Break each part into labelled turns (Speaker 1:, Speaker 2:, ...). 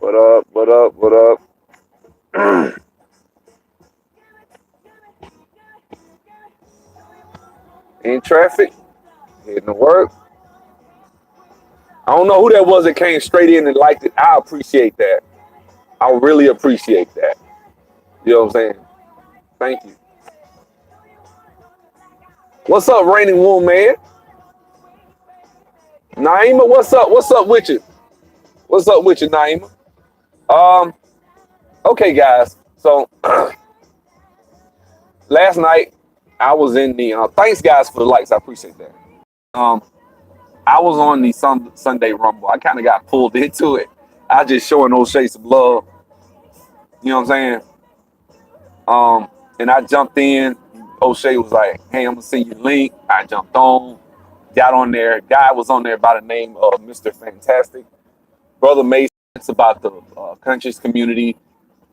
Speaker 1: What up? What up? What up? In traffic, heading to work. I don't know who that was that came straight in and liked it. I appreciate that. I really appreciate that. You know what I'm saying? Thank you. What's up, Raining Womb Man? Naima, what's up? What's up with you? What's up with you, Naima? Um, okay, guys. So last night I was in the. Thanks, guys, for the likes. I appreciate that. Um, I was on the Sunday Rumble. I kind of got pulled into it. I just showing O'Shea some love. You know what I'm saying? And I jumped in. O'Shea was like, "Hey, I'm gonna send you the link." I jumped on, got on there. Guy was on there by the name of Mr. Fantastic. Brother Mason. It's about the conscious community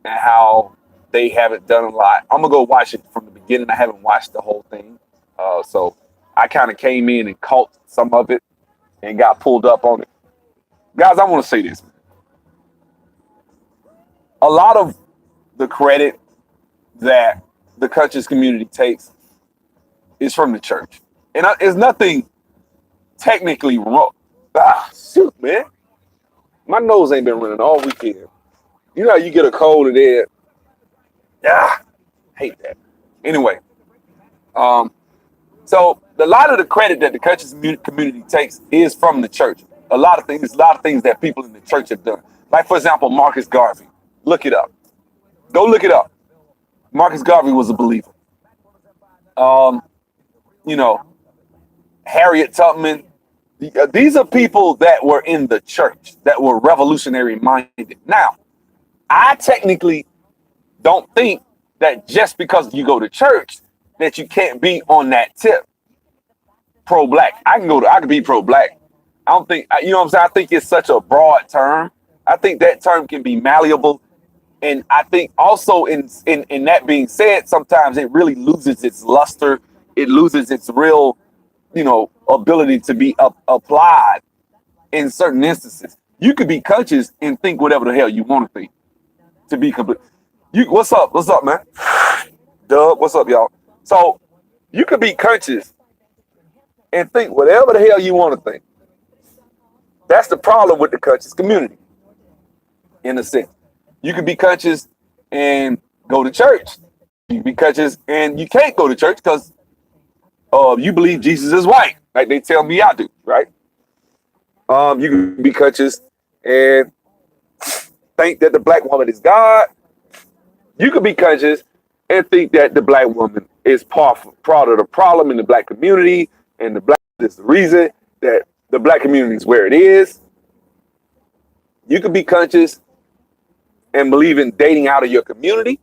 Speaker 1: and how they haven't done a lot. I'm gonna go watch it from the beginning. I haven't watched the whole thing, so I kind of came in and caught some of it and got pulled up on it. Guys, I want to say this: a lot of the credit that the conscious community takes is from the church, and it's nothing technically wrong. Ah, shoot, man, my nose ain't been running all weekend. You know how you get a cold and then, ah, hate that. Anyway, um, so a lot of the credit that the conscious community takes is from the church. A lot of things that people in the church have done. Like for example, Marcus Garvey. Look it up. Go look it up. Marcus Garvey was a believer. Um, you know, Harriet Tubman. These are people that were in the church that were revolutionary minded. Now, I technically don't think that just because you go to church that you can't be on that tip pro-black. I can be pro-black. I don't think you know what I'm saying. I think it's such a broad term. I think that term can be malleable, and I think also in that being said, sometimes it really loses its luster. It loses its real, ability to be applied in certain instances. You could be conscious and think whatever the hell you want to think. To be complete. What's up? What's up, man? Doug, what's up, y'all? So you could be conscious and think whatever the hell you want to think. That's the problem with the conscious community, in a sense. You can be conscious and go to church. You can be conscious and you can't go to church because you believe Jesus is white, like they tell me I do, right? You can be conscious and think that the black woman is God. You could be conscious and think that the black woman is part of the problem in the black community, and the black is the reason that the black community is where it is. You could be conscious and believe in dating out of your community.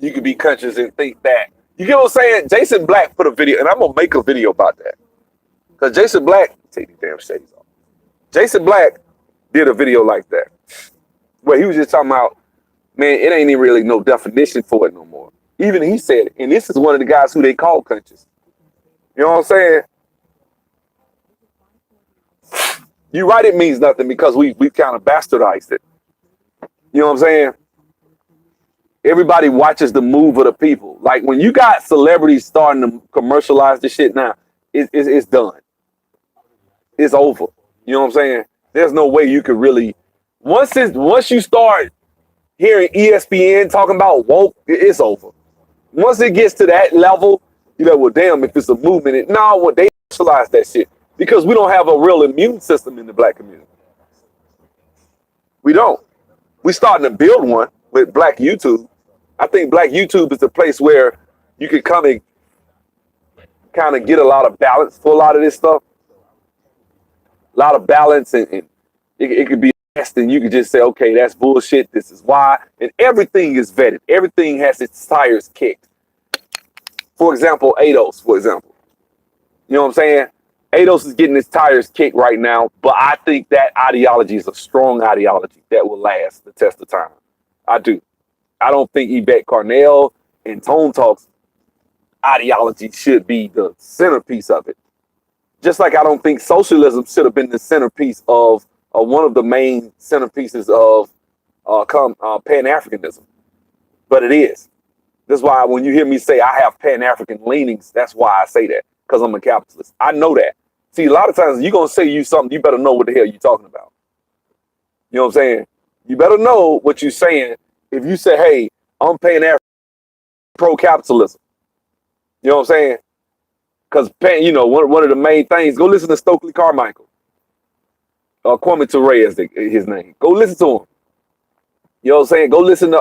Speaker 1: You could be conscious and think that. You get what I'm saying? Jason Black put a video, and I'm going to make a video about that. Because Jason Black, take these damn shades off. Jason Black did a video like that, where he was just talking about, man, it ain't even really no definition for it no more. Even he said it, and this is one of the guys who they call conscious. You know what I'm saying? You right, it means nothing because we kind of bastardized it. You know what I'm saying? Everybody watches the move of the people. Like when you got celebrities starting to commercialize this shit now, it's done. It's over. You know what I'm saying? There's no way you could really once you start hearing ESPN talking about woke, it's over. Once it gets to that level, you're like, well, damn, if it's a movement, they commercialize that shit because we don't have a real immune system in the black community. We don't. We're starting to build one with Black YouTube. I think Black YouTube is the place where you can come and kind of get a lot of balance for a lot of this stuff. A lot of balance, and it could be best, and you could just say, okay, that's bullshit. This is why. And everything is vetted. Everything has its tires kicked. For example, ADOS, for example. You know what I'm saying? Ados is getting his tires kicked right now, but I think that ideology is a strong ideology that will last the test of time. I do. I don't think Yvette Carnell and Tone Talk's ideology should be the centerpiece of it. Just like I don't think socialism should have been the centerpiece of one of the main centerpieces of Pan-Africanism, but it is. That's why when you hear me say I have Pan-African leanings, that's why I say that, because I'm a capitalist. I know that. See, a lot of times you're going to say you something, you better know what the hell you're talking about. You know what I'm saying? You better know what you're saying. If you say, hey, I'm Pan-African, pro-capitalism. You know what I'm saying? Because, one of the main things, go listen to Stokely Carmichael. Kwame Ture is his name. Go listen to him. You know what I'm saying? Go listen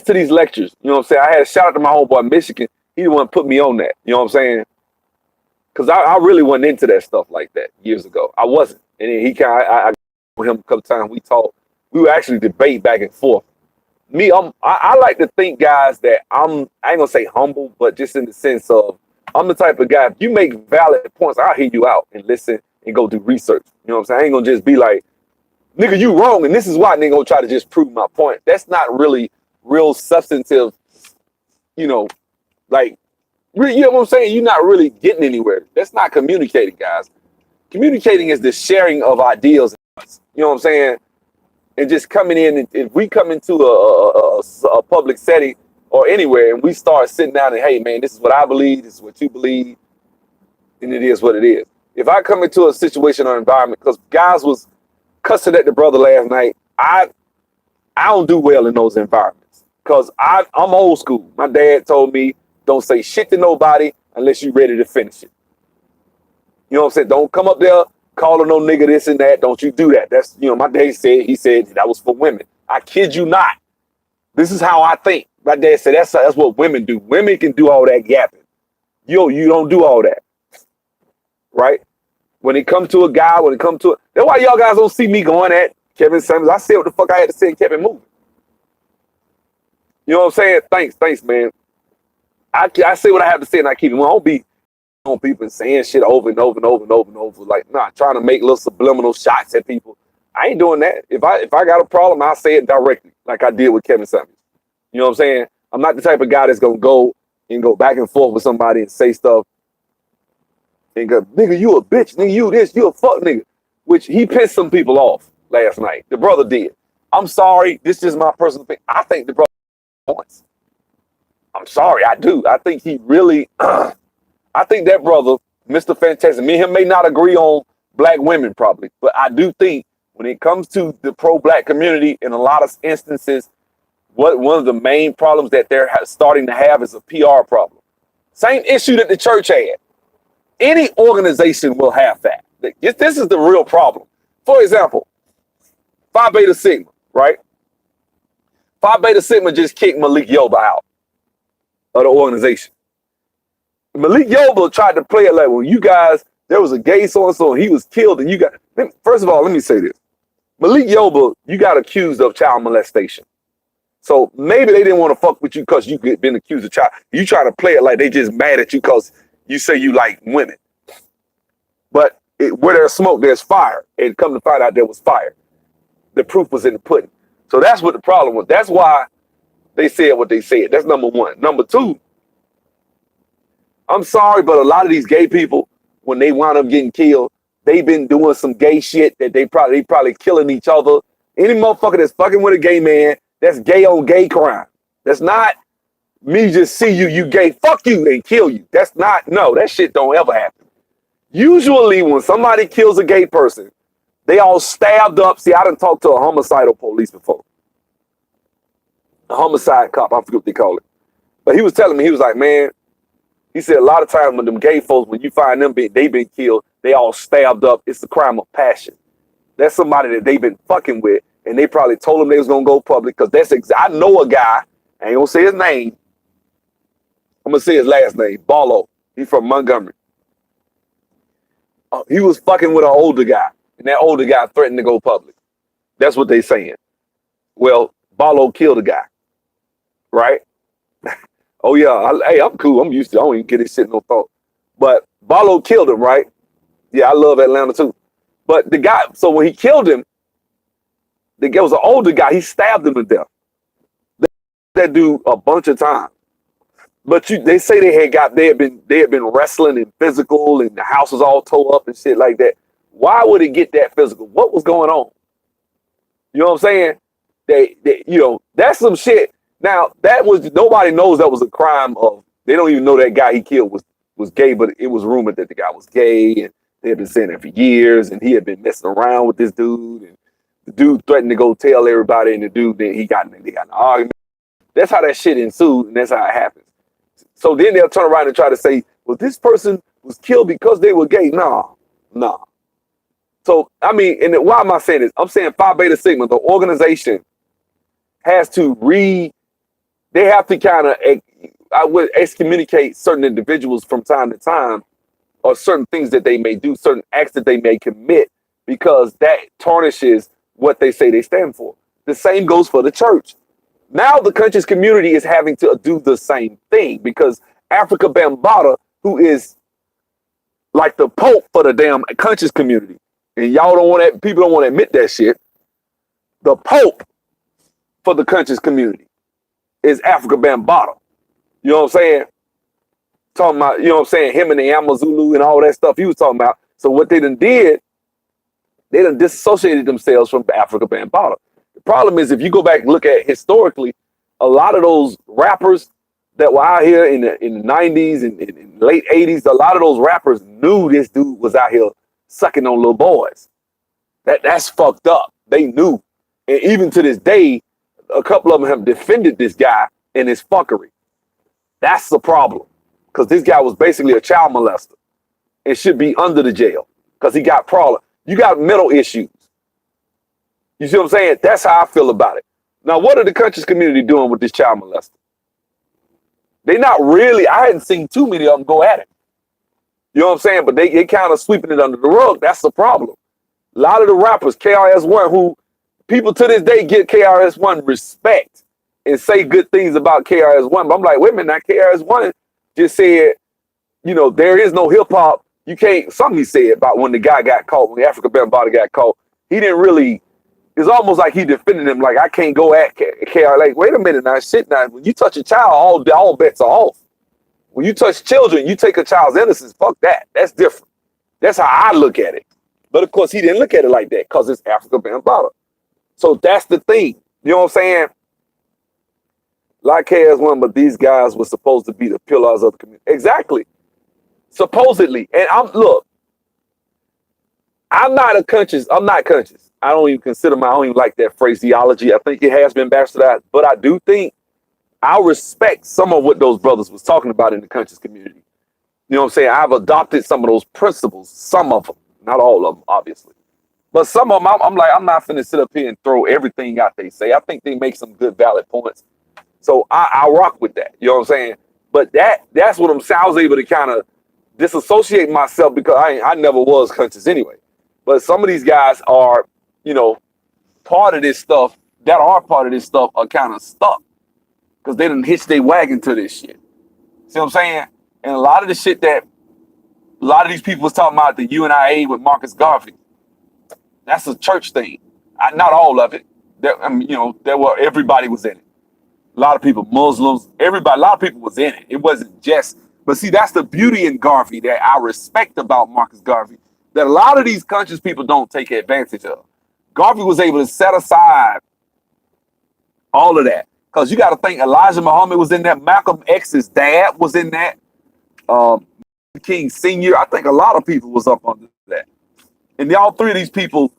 Speaker 1: to these lectures. You know what I'm saying? I had a shout out to my homeboy Michigan. He the one put me on that. You know what I'm saying? Because I really wasn't into that stuff like that years ago. I wasn't. And then he kind of, I with him a couple times, we talked. We would actually debate back and forth. I like to think, guys, that I ain't gonna say humble, but just in the sense of I'm the type of guy, if you make valid points, I'll hear you out and listen and go do research. You know what I'm saying? I ain't gonna just be like, nigga, you wrong, and this is why. Nigga gonna try to just prove my point. That's not really real substantive, like, you know what I'm saying? You're not really getting anywhere. That's not communicating, guys. Communicating is the sharing of ideas. You know what I'm saying? And just coming in, and if we come into a public setting or anywhere and we start sitting down and, hey, man, this is what I believe, this is what you believe, and it is what it is. If I come into a situation or environment, because guys was cussing at the brother last night, I don't do well in those environments because I'm old school. My dad told me, don't say shit to nobody unless you're ready to finish it. You know what I'm saying? Don't come up there calling no nigga this and that. Don't you do that. That's, my dad said, he said that was for women. I kid you not. This is how I think. My dad said that's what women do. Women can do all that yapping. You don't do all that. Right? When it comes to a guy, that's why y'all guys don't see me going at Kevin Samuels. I said what the fuck I had to say and kept it moving. You know what I'm saying? Thanks, man. I say what I have to say and I keep it moving. I don't be on people and saying shit over and over and over and over and over. Like, trying to make little subliminal shots at people. I ain't doing that. If I got a problem, I'll say it directly, like I did with Kevin Samuels. You know what I'm saying? I'm not the type of guy that's gonna go back and forth with somebody and say stuff and go, nigga, you a bitch, nigga, you this, you a fuck nigga. Which he pissed some people off last night. The brother did. I'm sorry, this is my personal thing. I think the brother points. I'm sorry, I do. I think he really I think that brother, Mr. Fantastic, me and him may not agree on black women probably, but I do think when it comes to the pro-black community, in a lot of instances, one of the main problems that they're starting to have is a PR problem. Same issue that the church had. Any organization will have that. This is the real problem. For example, Phi Beta Sigma, right? Phi Beta Sigma just kicked Malik Yoba out of the organization. Malik Yoba tried to play it like, well, you guys, there was a gay so-and-so and he was killed and you got... First of all, let me say this. Malik Yoba, you got accused of child molestation. So maybe they didn't want to fuck with you because you been accused of child. You try to play it like they just mad at you because you say you like women. But where there's smoke, there's fire. And come to find out there was fire. The proof was in the pudding. So that's what the problem was. That's why they said what they said. That's number one. Number two, I'm sorry, but a lot of these gay people, when they wind up getting killed, they've been doing some gay shit that they probably killing each other. Any motherfucker that's fucking with a gay man, that's gay on gay crime. That's not me just see you gay, fuck you and kill you. That's not, no, that shit don't ever happen. Usually when somebody kills a gay person, they all stabbed up. See, I done talked to a homicidal police before. A homicide cop, I forget what they call it. But he was telling me, he was like, man, he said a lot of times when them gay folks, when you find them, they been killed, they all stabbed up. It's a crime of passion. That's somebody that they've been fucking with. And they probably told him they was going to go public because I know a guy, I ain't going to say his name. I'm going to say his last name, Barlow. He's from Montgomery. He was fucking with an older guy. And that older guy threatened to go public. That's what they saying. Well, Barlow killed a guy. Right? Oh, yeah. Hey, I'm cool. I'm used to it. I don't even get this shit no thought. But Barlow killed him, right? Yeah, I love Atlanta too. But the guy, so when he killed him, the guy was an older guy. He stabbed him to death. That dude a bunch of times. But they say they had been wrestling and physical, and the house was all tore up and shit like that. Why would it get that physical? What was going on? You know what I'm saying? That's some shit. Now that was nobody knows that was a crime of. They don't even know that guy he killed was gay, but it was rumored that the guy was gay, and they had been saying that for years, and he had been messing around with this dude, and the dude threatened to go tell everybody, and the dude then they got in an argument. That's how that shit ensued, and that's how it happens. So then they'll turn around and try to say, well, this person was killed because they were gay. No. So, I mean, and why am I saying this? I'm saying Phi Beta Sigma, the organization, has to they have to kind of, I would excommunicate certain individuals from time to time, or certain things that they may do, certain acts that they may commit, because that tarnishes what they say they stand for. The same goes for the church. Now the conscious community is having to do the same thing, because Africa Bambaataa, who is like the Pope for the damn conscious community, and people don't want to admit that shit. The Pope for the conscious community is Africa Bambaataa. You know what I'm saying? Talking about, you know what I'm saying, him and the Amazulu and all that stuff he was talking about. So what they done did, they done disassociated themselves from Africa Bambaataa. The problem is, if you go back and look at historically, a lot of those rappers that were out here in the 90s and late 80s, a lot of those rappers knew this dude was out here sucking on little boys. That's fucked up. They knew. And even to this day, a couple of them have defended this guy and his fuckery. That's the problem. Because this guy was basically a child molester and should be under the jail because he got problems. You got mental issues. You see what I'm saying? That's how I feel about it. Now, what are the conscious community doing with this child molester? They not really, I hadn't seen too many of them go at it. You know what I'm saying? But they kind of sweeping it under the rug. That's the problem. A lot of the rappers, KRS-One, who people to this day give KRS-One respect and say good things about KRS-One. But I'm like, wait a minute, now KRS-One just said, there is no hip hop. You can't, something he said about when the guy got caught, when the Africa Bambaataa got caught, he didn't really, it's almost like he defended him, like, I can't go at KRS. Like, wait a minute now, shit now, when you touch a child, all bets are off. When you touch children, you take a child's innocence, fuck that. That's different. That's how I look at it. But of course, he didn't look at it like that because it's Africa Bambaataa. So that's the thing. You know what I'm saying? Like KRS-One, but these guys were supposed to be the pillars of the community. Exactly. Supposedly. And I'm not conscious. I don't even I don't even like that phraseology. I think it has been bastardized, but I do think I respect some of what those brothers was talking about in the conscious community. You know what I'm saying? I've adopted some of those principles, some of them, not all of them, obviously. But some of them, I'm like, I'm not finna sit up here and throw everything out they say. I think they make some good, valid points. So I rock with that. You know what I'm saying? But that's what I'm saying. I was able to kind of disassociate myself because I never was conscious anyway. But some of these guys are, part of this stuff, that are part of this stuff are kind of stuck because they done hitched their wagon to this shit. See what I'm saying? And a lot of the shit that a lot of these people was talking about, the UNIA with Marcus Garvey, that's a church thing. Not all of it. Everybody was in it. A lot of people, Muslims, everybody, a lot of people was in it. It wasn't just, but see, that's the beauty in Garvey that I respect about Marcus Garvey, that a lot of these conscious people don't take advantage of. Garvey was able to set aside all of that. Because you got to think Elijah Muhammad was in that, Malcolm X's dad was in that, King Sr., I think a lot of people was up under that. And all three of these people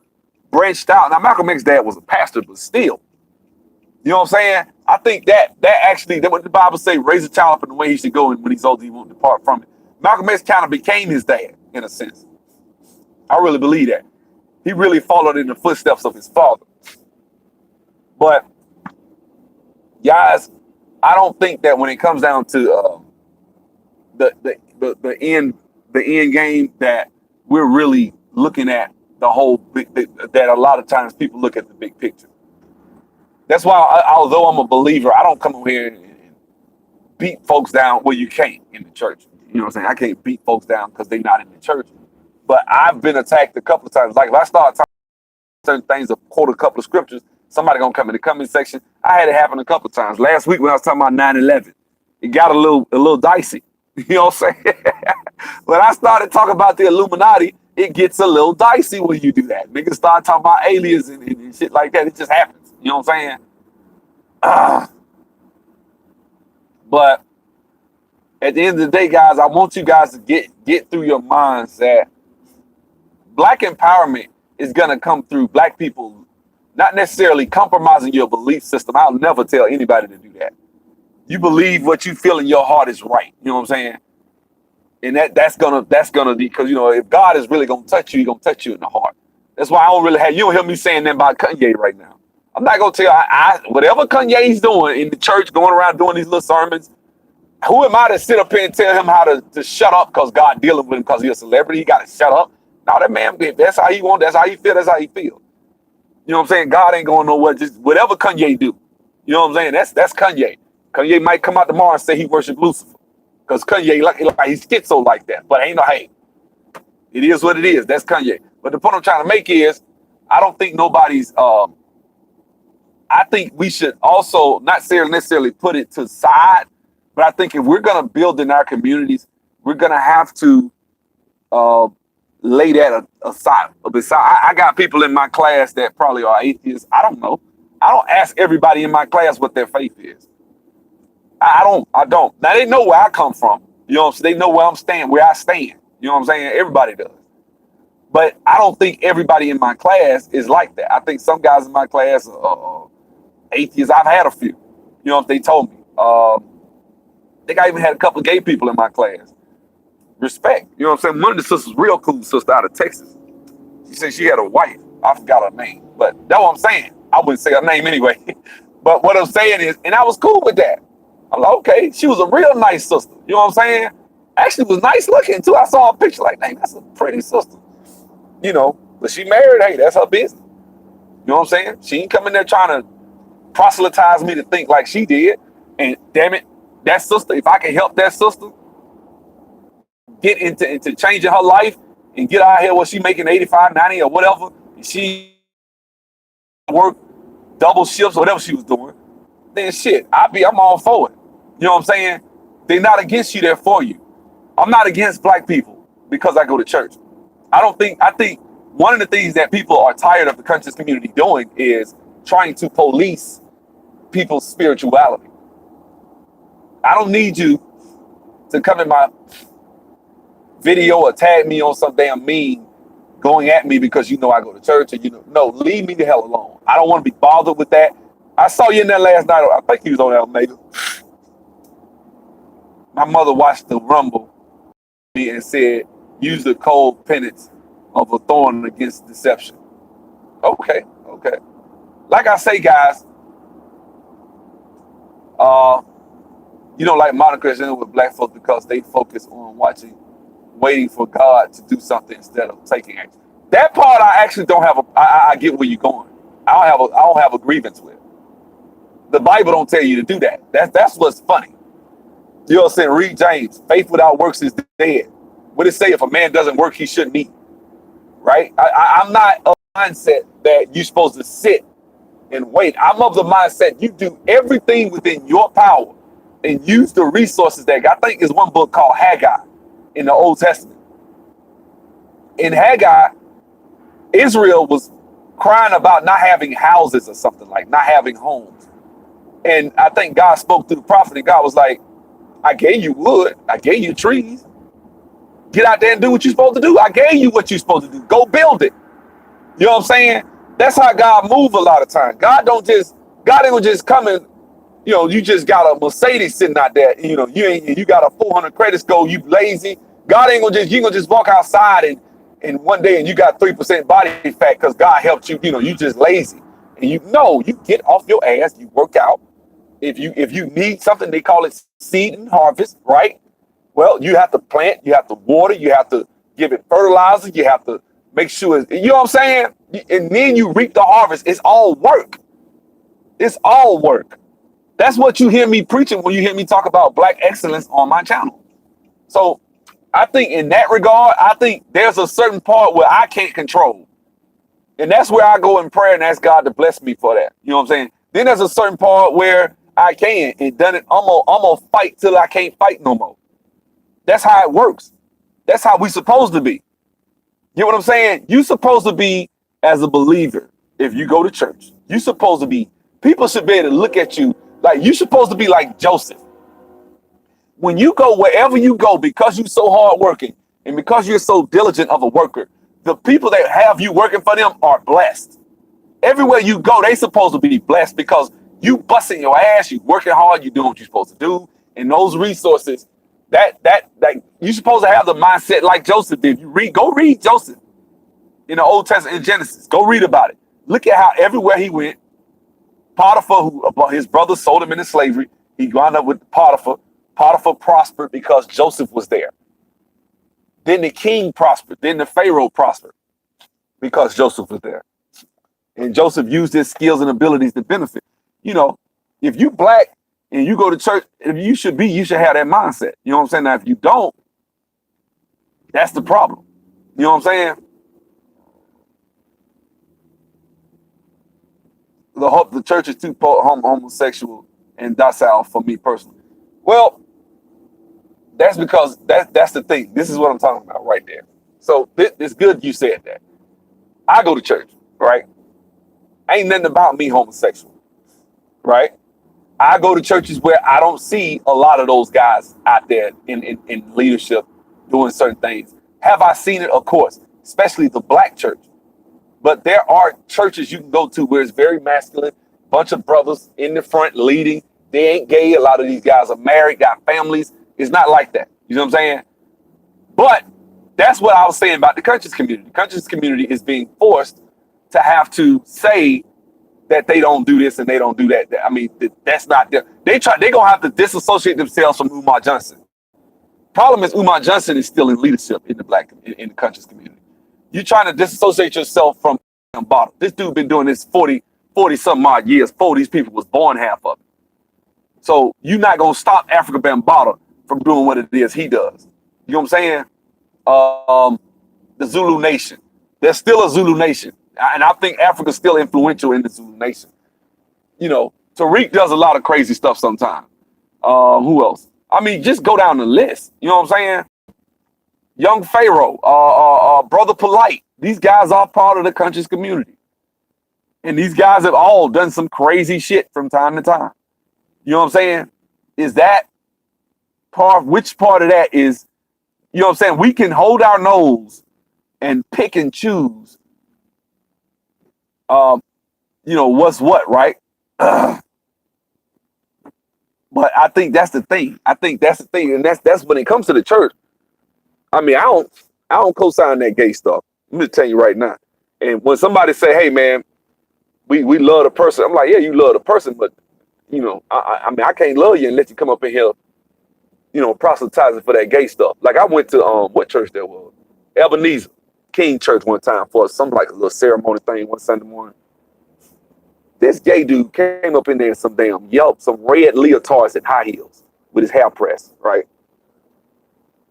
Speaker 1: branched out. Now, Malcolm X's dad was a pastor, but still, you know what I'm saying? I think that what the Bible say, raise a child up in the way he should go, and when he's old, he won't depart from it. Malcolm X kind of became his dad, in a sense. I really believe that. He really followed in the footsteps of his father. But, guys, I don't think that when it comes down to the end game, that we're really looking at the whole that a lot of times people look at the big picture. That's why, although I'm a believer, I don't come over here and beat folks down. Well, you can't in the church. You know what I'm saying? I can't beat folks down because they're not in the church. But I've been attacked a couple of times. Like if I start talking certain things or quote a couple of scriptures, somebody gonna come in the comment section. I had it happen a couple of times. Last week when I was talking about 9/11, it got a little dicey. You know what I'm saying? When I started talking about the Illuminati, it gets a little dicey when you do that. Niggas start talking about aliens and shit like that. It just happens. You know what I'm saying? But at the end of the day, guys, I want you guys to get through your minds that black empowerment is gonna come through black people, not necessarily compromising your belief system. I'll never tell anybody to do that. You believe what you feel in your heart is right. You know what I'm saying? And that's gonna be because if God is really gonna touch you, He's gonna touch you in the heart. That's why I don't really have you don't hear me saying that about Kanye right now. I'm not gonna tell I whatever Kanye's doing in the church, going around doing these little sermons. Who am I to sit up here and tell him how to shut up because God dealing with him because he's a celebrity? He got to shut up. No, that man, if that's how he want, that's how he feel, that's how he feel. You know what I'm saying? God ain't going nowhere. Just whatever Kanye do. You know what I'm saying? That's Kanye. Kanye might come out tomorrow and say he worship Lucifer. Because Kanye, like he's schizo like that. But ain't no, hey, it is what it is. That's Kanye. But the point I'm trying to make is, I don't think nobody's, I think we should also not necessarily put it to the side, but I think if we're going to build in our communities, we're going to have to lay that aside. I got people in my class that probably are atheists. I don't know. I don't ask everybody in my class what their faith is. I don't. Now they know where I come from. You know what I'm saying? They know where I stand. You know what I'm saying? Everybody does. But I don't think everybody in my class is like that. I think some guys in my class are atheists. I've had a few. You know what they told me. I think I even had a couple of gay people in my class. Respect. You know what I'm saying? One of the sisters, real cool sister out of Texas. She said she had a wife. I forgot her name. But that's what I'm saying. I wouldn't say her name anyway. But what I'm saying is, and I was cool with that. I'm like, okay, she was a real nice sister. You know what I'm saying? Actually was nice looking too. I saw a picture like, dang, that's a pretty sister. But she married, hey, that's her business. You know what I'm saying? She ain't coming there trying to proselytize me to think like she did. And damn it, that sister, if I can help that sister get into changing her life and get out here where she making 85, 90 or whatever, and she work double shifts or whatever she was doing, then shit, I'm all for it. You know what I'm saying? They're not against you, they're for you. I'm not against black people because I go to church. I think one of the things that people are tired of the conscious community doing is trying to police people's spirituality. I don't need you to come in my video or tag me on some damn meme going at me because I go to church and no, leave me the hell alone. I don't want to be bothered with that. I saw you in there last night. I think you was on Almega. My mother watched the Rumble and said, use the cold penance of a thorn against deception. Okay. Like I say, guys, like modern Christianity with black folks because they focus on waiting for God to do something instead of taking action. That part I actually don't have I get where you're going. I don't have a grievance with. The Bible don't tell you to do that. That's what's funny. You know what I'm saying? Read James. Faith without works is dead. What it say? If a man doesn't work, he shouldn't eat. Right? I'm not of the mindset that you're supposed to sit and wait. I'm of the mindset you do everything within your power and use the resources that I think is one book called Haggai in the Old Testament. In Haggai, Israel was crying about not having houses or something, like not having homes. And I think God spoke through the prophet and God was like, I gave you wood. I gave you trees. Get out there and do what you're supposed to do. I gave you what you're supposed to do. Go build it. You know what I'm saying? That's how God move a lot of times. God ain't gonna just come and, you just got a Mercedes sitting out there. You got a 400 credit score. You lazy. God ain't gonna just walk outside and one day and you got 3% body fat because God helped you. You just lazy. And you get off your ass. You work out. If you need something, they call it seed and harvest, right? Well, you have to plant, you have to water, you have to give it fertilizer, you have to make sure, you know what I'm saying? And then you reap the harvest. It's all work. It's all work. That's what you hear me preaching when you hear me talk about black excellence on my channel. So I think in that regard, I think there's a certain part where I can't control. And that's where I go in prayer and ask God to bless me for that. You know what I'm saying? Then there's a certain part where I can. And done it. I'm gonna fight till I can't fight no more. That's how it works. That's how we supposed to be. You know what I'm saying? You supposed to be as a believer. If you go to church, you supposed to be. People should be able to look at you like you supposed to be like Joseph. When you go wherever you go, because you're so hardworking and because you're so diligent of a worker, the people that have you working for them are blessed. Everywhere you go, they supposed to be blessed because you busting your ass, you working hard, you doing what you're supposed to do, and those resources. That you supposed to have the mindset like Joseph did. Go read Joseph in the Old Testament in Genesis. Go read about it. Look at how everywhere he went, Potiphar, his brother sold him into slavery. He wound up with Potiphar. Potiphar prospered because Joseph was there. Then the king prospered. Then the Pharaoh prospered because Joseph was there. And Joseph used his skills and abilities to benefit. You know, if you black and you go to church, if you should have that mindset. You know what I'm saying? Now, if you don't, that's the problem. You know what I'm saying? The church is too homosexual and docile for me personally. Well, that's because that's the thing. This is what I'm talking about right there. So it's good you said that. I go to church, right? Ain't nothing about me homosexual, right? I go to churches where I don't see a lot of those guys out there in leadership doing certain things. Have I seen it? Of course, especially the black church. But there are churches you can go to where it's very masculine, bunch of brothers in the front leading. They ain't gay. A lot of these guys are married, got families. It's not like that. You know what I'm saying? But that's what I was saying about the conscious community. The conscious community is being forced to have to say that they don't do this and they don't do that. I mean, that's not there. They're gonna have to disassociate themselves from Umar Johnson. Problem is Umar Johnson is still in leadership in the conscious community. You're trying to disassociate yourself from Bottom. This dude been doing this 40 some odd years. 40 these people was born half of it. So you're not gonna stop Africa Bambaataa from doing what it is he does. You know what I'm saying? The Zulu Nation. There's still a Zulu Nation. And I think Africa's still influential in the Zulu Nation. You know, Tariq does a lot of crazy stuff sometimes. Who else? I mean, just go down the list. You know what I'm saying? Young Pharaoh, Brother Polite. These guys are part of the conscious community. And these guys have all done some crazy shit from time to time. You know what I'm saying? Is that which part of that is, you know what I'm saying? We can hold our nose and pick and choose, you know, what's what, right? But I think that's the thing. And that's when it comes to the church. I mean, I don't co-sign that gay stuff. I'm just telling you right now. And when somebody say, hey man, we love the person, I'm like, yeah, you love the person, but you know, I mean, I can't love you and let you come up in here, you know, proselytizing for that gay stuff. Like I went to what church that was? Ebenezer King Church one time for some like a little ceremony thing one Sunday morning. This gay dude came up in there in some damn some red leotards and high heels with his hair pressed, right?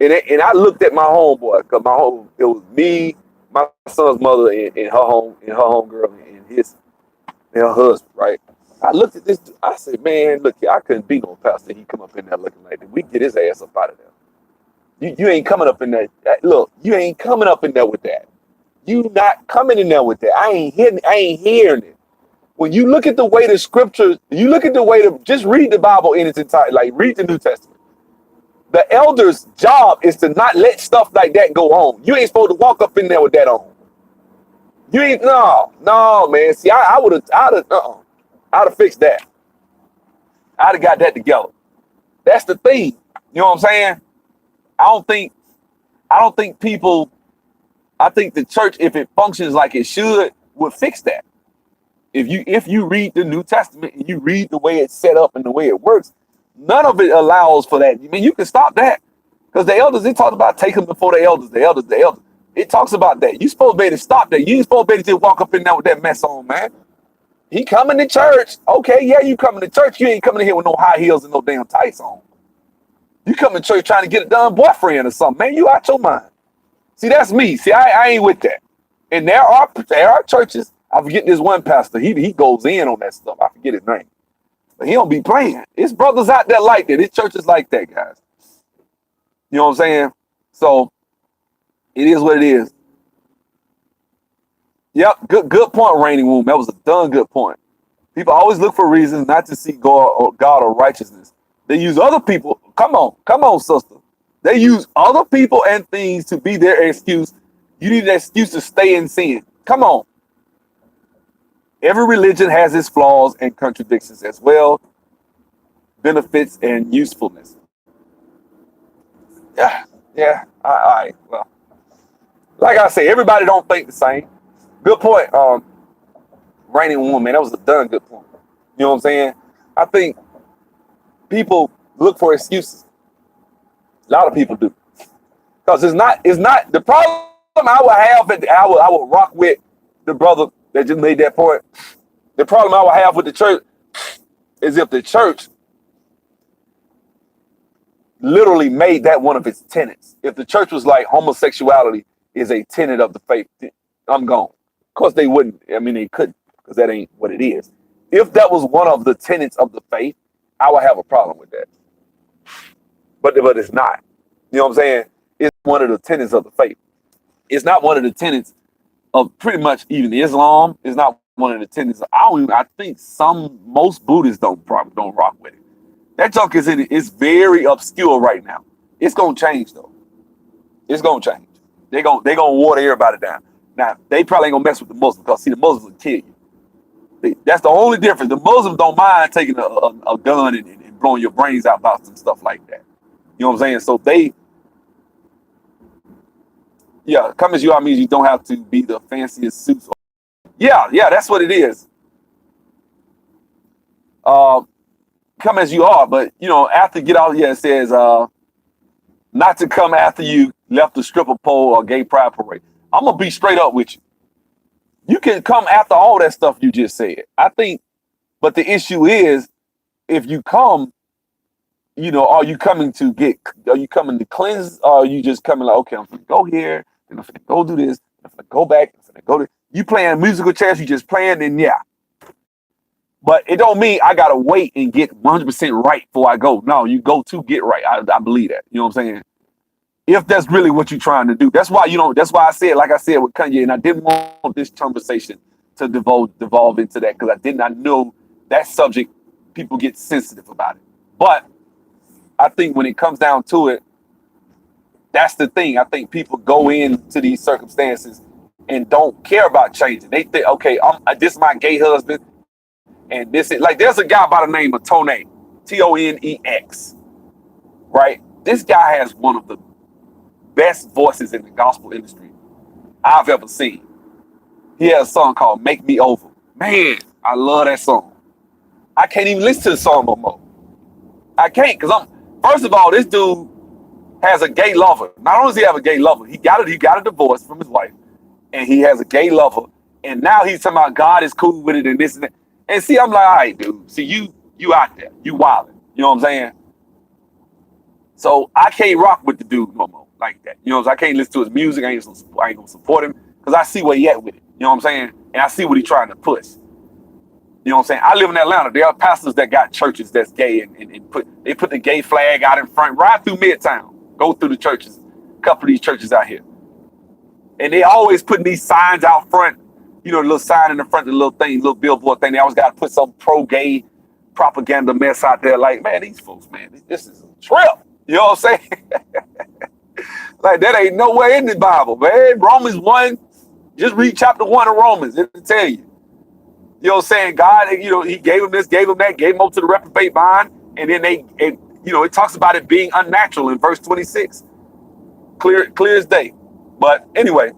Speaker 1: And I looked at my homeboy, because it was me, my son's mother, and her homegirl, and her husband, right? I looked at this, I said, man, look, I couldn't be no pastor. He come up in there looking like that. We get his ass up out of there. You ain't coming up in there. Look, you ain't coming up in there with that. You not coming in there with that. I ain't hearing it. When you look at the way the scriptures, you look at the way just read the Bible in its entirety, like read the New Testament. The elder's job is to not let stuff like that go on. You ain't supposed to walk up in there with that on. You ain't, no, man. See, I'd have fixed that. I'd have got that together. That's the thing. You know what I'm saying? I don't think people, I think the church, if it functions like it should, would fix that. If you read the New Testament and you read the way it's set up and the way it works, none of it allows for that. I mean, you can stop that. Because the elders, it talks about taking before the elders. It talks about that. You supposed to be able to stop that. You ain't supposed to be able to just walk up in there with that mess on, man. He coming to church. Okay, yeah, you coming to church. You ain't coming in here with no high heels and no damn tights on. You come to church trying to get a done boyfriend or something, man. You out your mind. See, that's me. See, I ain't with that. And there are churches. I forget this one pastor. He goes in on that stuff. I forget his name. But he don't be playing. His brothers out there like that. His churches like that, guys. You know what I'm saying? So it is what it is. Yep, good point, Reigning Womb. That was a done good point. People always look for reasons not to seek God or righteousness. They use other people. Come on, sister. They use other people and things to be their excuse. You need an excuse to stay in sin. Come on. Every religion has its flaws and contradictions as well, benefits and usefulness. Yeah. All right. Well, like I say, everybody don't think the same. Good point, Reigning Womb, man. That was a done good point. You know what I'm saying? I think people look for excuses. A lot of people do. Because it's not the problem I would have I would rock with the brother that just made that point. The problem I would have with the church is if the church literally made that one of its tenets. If the church was like homosexuality is a tenet of the faith, I'm gone. Of course they wouldn't. I mean, they couldn't, because that ain't what it is. If that was one of the tenets of the faith, I would have a problem with that. But it's not. You know what I'm saying? It's one of the tenets of the faith. It's not one of the tenets of pretty much even Islam. It's not one of the tenets. I think most Buddhists don't rock with it. That junk is very obscure right now. It's gonna change though. It's gonna change. They're gonna water everybody down. Now they probably ain't gonna mess with the Muslims, because see, the Muslims will kill you. That's the only difference. The Muslims don't mind taking a gun and blowing your brains out about some stuff like that. You know what I'm saying? So come as you are means you don't have to be the fanciest suits. Yeah, that's what it is. Come as you are, but after get out here, it says not to come after you left the stripper pole or gay pride parade. I'm gonna be straight up with you. You can come after all that stuff you just said. I think, but the issue is, if you come, are you coming to cleanse, or are you just coming like, okay, I'm gonna go here, and I'm gonna go do this, I'm gonna go back, I'm gonna go to you playing musical chairs, you just playing, then yeah. But it don't mean I gotta wait and get 100% right before I go. No, you go to get right. I believe that. You know what I'm saying? If that's really what you're trying to do. That's why that's why I said, like I said with Kanye, and I didn't want this conversation to devolve into that, because I did not know that subject, people get sensitive about it. But I think when it comes down to it, that's the thing. I think people go into these circumstances and don't care about changing. They think, okay, this is my gay husband, and this is like, there's a guy by the name of Tonex, Tonex, right? This guy has one of the best voices in the gospel industry I've ever seen. He has a song called "Make Me Over." Man, I love that song. I can't even listen to the song no more. I can't, because first of all, this dude has a gay lover. Not only does he have a gay lover, he got a divorce from his wife, and he has a gay lover. And now he's talking about God is cool with it and this and that. And see, I'm like, all right, dude. See, you out there, you wilding. You know what I'm saying? So I can't rock with the dude no more like that. You know, I can't listen to his music. I ain't gonna support him, because I see where he at with it. You know what I'm saying? And I see what he's trying to push. You know what I'm saying? I live in Atlanta. There are pastors that got churches that's gay and put the gay flag out in front, ride through Midtown, go through the churches, a couple of these churches out here. And they always putting these signs out front, the little sign in the front, the little thing, little billboard thing. They always got to put some pro-gay propaganda mess out there. Like, man, these folks, man, this is a trip. You know what I'm saying? Like, that ain't nowhere in the Bible, man. Romans 1, just read chapter 1 of Romans. It'll tell you. You know what I'm saying? God, he gave him this, gave him that, gave him over to the reprobate mind. And then it talks about it being unnatural in verse 26. Clear as day. But anyway,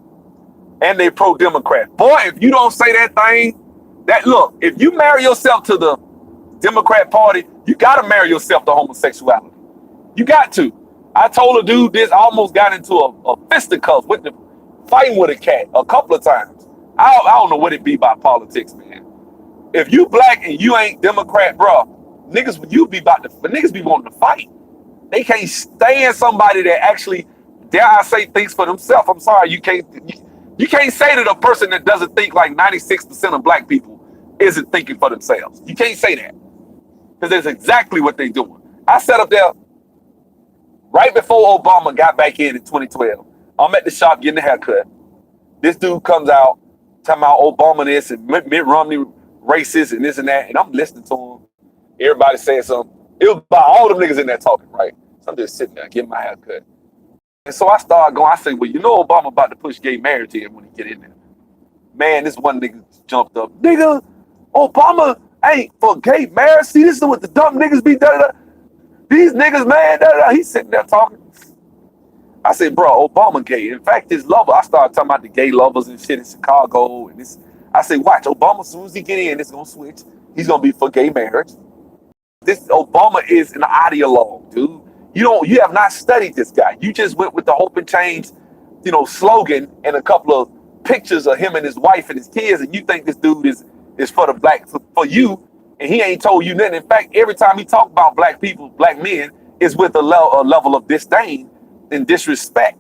Speaker 1: and they pro-Democrat. Boy, if you don't say that thing, look, if you marry yourself to the Democrat Party, you got to marry yourself to homosexuality. You got to. I told a dude this, almost got into a fisticuff fighting with a cat a couple of times. I don't know what it be by politics, man. If you black and you ain't Democrat, bro, niggas be wanting to fight. They can't stand somebody that actually, dare I say, thinks for themselves. I'm sorry, you can't say that a person that doesn't think like 96% of black people isn't thinking for themselves. You can't say that because that's exactly what they're doing. I sat up there right before Obama got back in 2012. I'm at the shop getting a haircut. This dude comes out talking about Obama this and Mitt Romney racist and this and that, and I'm listening to him. Everybody saying something. It was about all them niggas in there talking, right? So I'm just sitting there getting my haircut. And so I started going, I say, well, you know Obama about to push gay marriage in when he get in there. Man, this one nigga jumped up. Nigga, Obama ain't for gay marriage. See, this is what the dumb niggas be da da. These niggas, man, da da. He's sitting there talking. I said, bro, Obama gay. In fact, his lover, I started talking about the gay lovers and shit in Chicago. And this, I said, watch, Obama, as soon as he get in, it's gonna switch. He's gonna be for gay marriage. This Obama is an ideologue, dude. You have not studied this guy. You just went with the hope and change, slogan and a couple of pictures of him and his wife and his kids, and you think this dude is for the black for you, and he ain't told you nothing. In fact, every time he talk about black people, black men, is with a level of disdain and disrespect.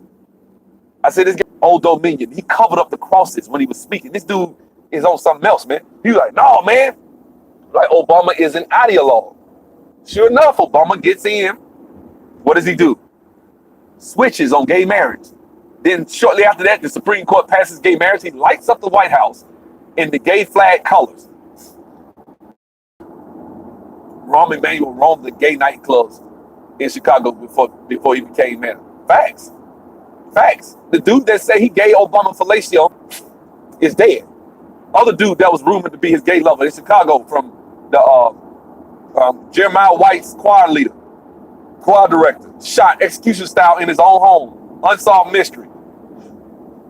Speaker 1: I said this guy, Old Dominion, he covered up the crosses when he was speaking. This dude is on something else, man. He was like, no, man. Like, Obama is an ideologue. Sure enough, Obama gets in. What does he do? Switches on gay marriage. Then shortly after that, the Supreme Court passes gay marriage. He lights up the White House in the gay flag colors. Rahm Emanuel roamed the gay nightclubs in Chicago before he became mayor. Facts. The dude that said he gave Obama fellatio is dead. Other dude that was rumored to be his gay lover in Chicago from the Jeremiah White's choir director, shot execution style in his own home. Unsolved mystery.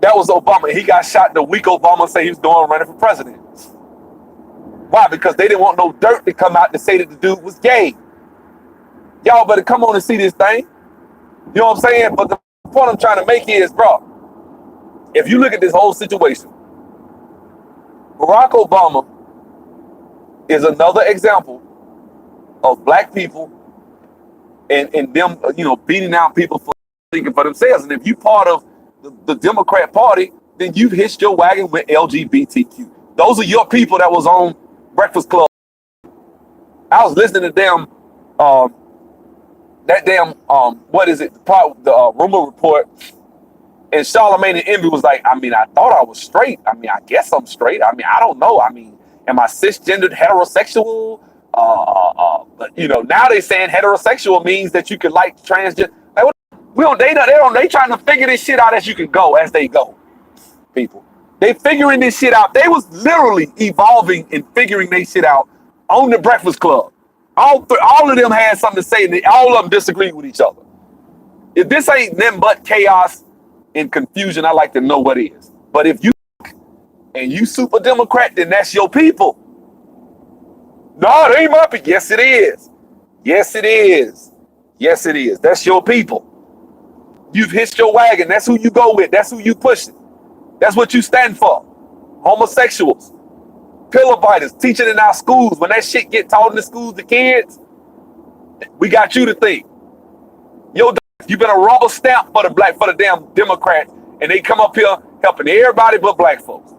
Speaker 1: That was Obama. He got shot the week Obama said he was running for president. Why? Because they didn't want no dirt to come out to say that the dude was gay. Y'all better come on and see this thing. You know what I'm saying? But the point I'm trying to make is, bro, if you look at this whole situation, Barack Obama is another example of black people and them, beating out people for thinking for themselves. And if you part of the Democrat Party, then you've hitched your wagon with LGBTQ. Those are your people that was on Breakfast Club. I was listening to what is it? The Rumor Report. And Charlamagne and Envy was like, I thought I was straight. I guess I'm straight. I don't know. Am I cisgendered heterosexual? But now they're saying heterosexual means that you can like transgender. Like, they trying to figure this shit out as you can go, as they go. People, they figuring this shit out. They was literally evolving and figuring this shit out on the Breakfast Club. All of them had something to say, and all of them disagreed with each other. If this ain't them but chaos and confusion, I like to know what is. But if you and you super Democrat, then that's your people. No, it ain't my people. Yes, it is. Yes, it is. Yes, it is. That's your people. You've hitched your wagon. That's who you go with. That's who you pushing. That's what you stand for. Homosexuals, pillow biters, teaching in our schools. When that shit get taught in the schools to kids, we got you to think. You've been a rubber stamp for the damn Democrats, and they come up here helping everybody but black folks.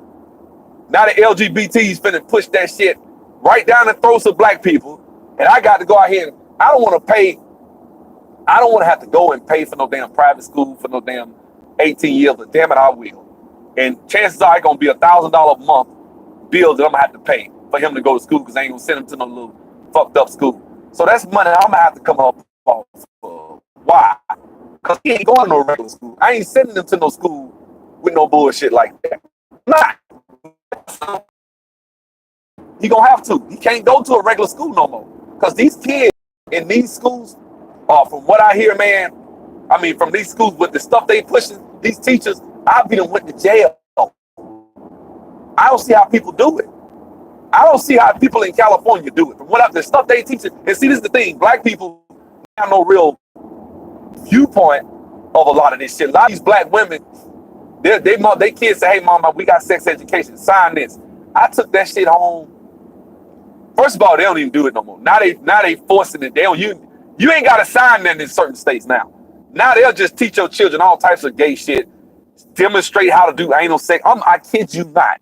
Speaker 1: Now the LGBTs finna push that shit right down the throats of black people, and I got to go out here and I don't want to have to go and pay for no damn private school for no damn 18 years, but damn it, I will. And chances are it's gonna be $1,000 a month bill that I'm gonna have to pay for him to go to school because I ain't gonna send him to no little fucked up school. So that's money I'm gonna have to come up for. Why? Because he ain't going to no regular school. I ain't sending him to no school with no bullshit like that. Not. He gonna have to. He can't go to a regular school no more. Because these kids in these schools, from what I hear, man, from these schools with the stuff they pushing, these teachers, I've been went to jail. I don't see how people do it. I don't see how people in California do it. From the stuff they teach, and see, this is the thing, black people have no real viewpoint of a lot of this shit. A lot of these black women, they kids say, hey mama, we got sex education, sign this. I took that shit home. First of all, they don't even do it no more. Now they forcing it. You ain't got to sign that in certain states now. Now they'll just teach your children all types of gay shit, demonstrate how to do anal sex. I kid you not.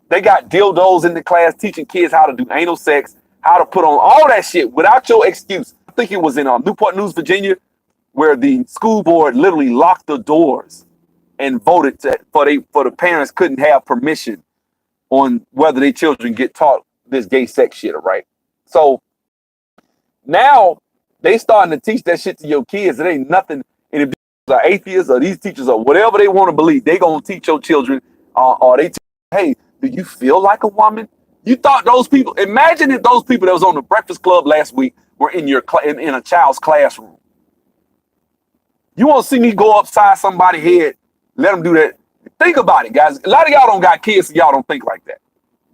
Speaker 1: They got dildos in the class teaching kids how to do anal sex, how to put on all that shit without your excuse. I think it was in Newport News, Virginia, where the school board literally locked the doors and voted for the parents couldn't have permission on whether their children get taught this gay sex shit, right? So now they starting to teach that shit to your kids. It ain't nothing. And if these are atheists or these teachers or whatever they want to believe, they gonna teach your children. Or they, hey, do you feel like a woman? You thought those people? Imagine if those people that was on the Breakfast Club last week were in your in a child's classroom. You want to see me go upside somebody's head? Let them do that. Think about it, guys. A lot of y'all don't got kids, so y'all don't think like that.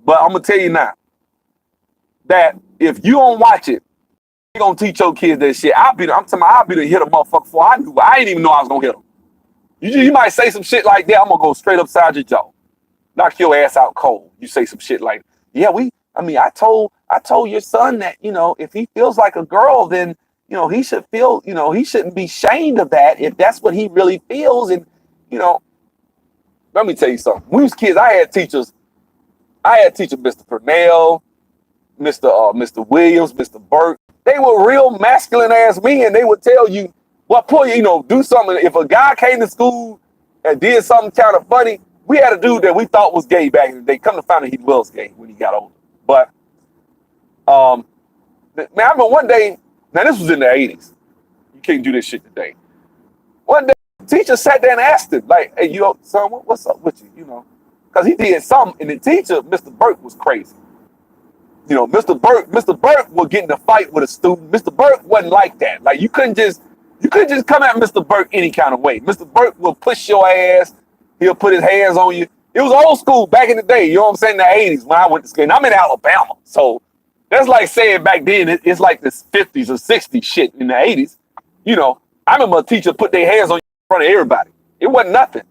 Speaker 1: But I'm gonna tell you now that if you don't watch it, you're gonna teach your kids that shit. I'm telling you, I'll be to hit a motherfucker before I knew. I didn't even know I was gonna hit them. You might say some shit like that. I'm gonna go straight upside your jaw, knock your ass out cold. You say some shit like, yeah, I told your son that, if he feels like a girl, then, he should feel, he shouldn't be ashamed of that if that's what he really feels. And, let me tell you something. When we was kids, I had teachers, Mr. Purnell, Mr. Williams, Mr. Burke. They were real masculine ass men. They would tell you, well, do something. If a guy came to school and did something kind of funny, we had a dude that we thought was gay back in the day. Come to find out he was gay when he got older. But, man, I remember one day, now this was in the 80s. You can't do this shit today. One day, the teacher sat there and asked him, like, hey, son, what's up with you, Because he did something, and the teacher, Mr. Burke, was crazy. Mr. Burke would get in a fight with a student. Mr. Burke wasn't like that. Like, you couldn't just come at Mr. Burke any kind of way. Mr. Burke will push your ass. He'll put his hands on you. It was old school back in the day. You know what I'm saying? In the 80s when I went to school. And I'm in Alabama. So that's like saying back then, it's like this 50s or 60s shit in the 80s. I remember a teacher put their hands on you in front of everybody. It wasn't nothing.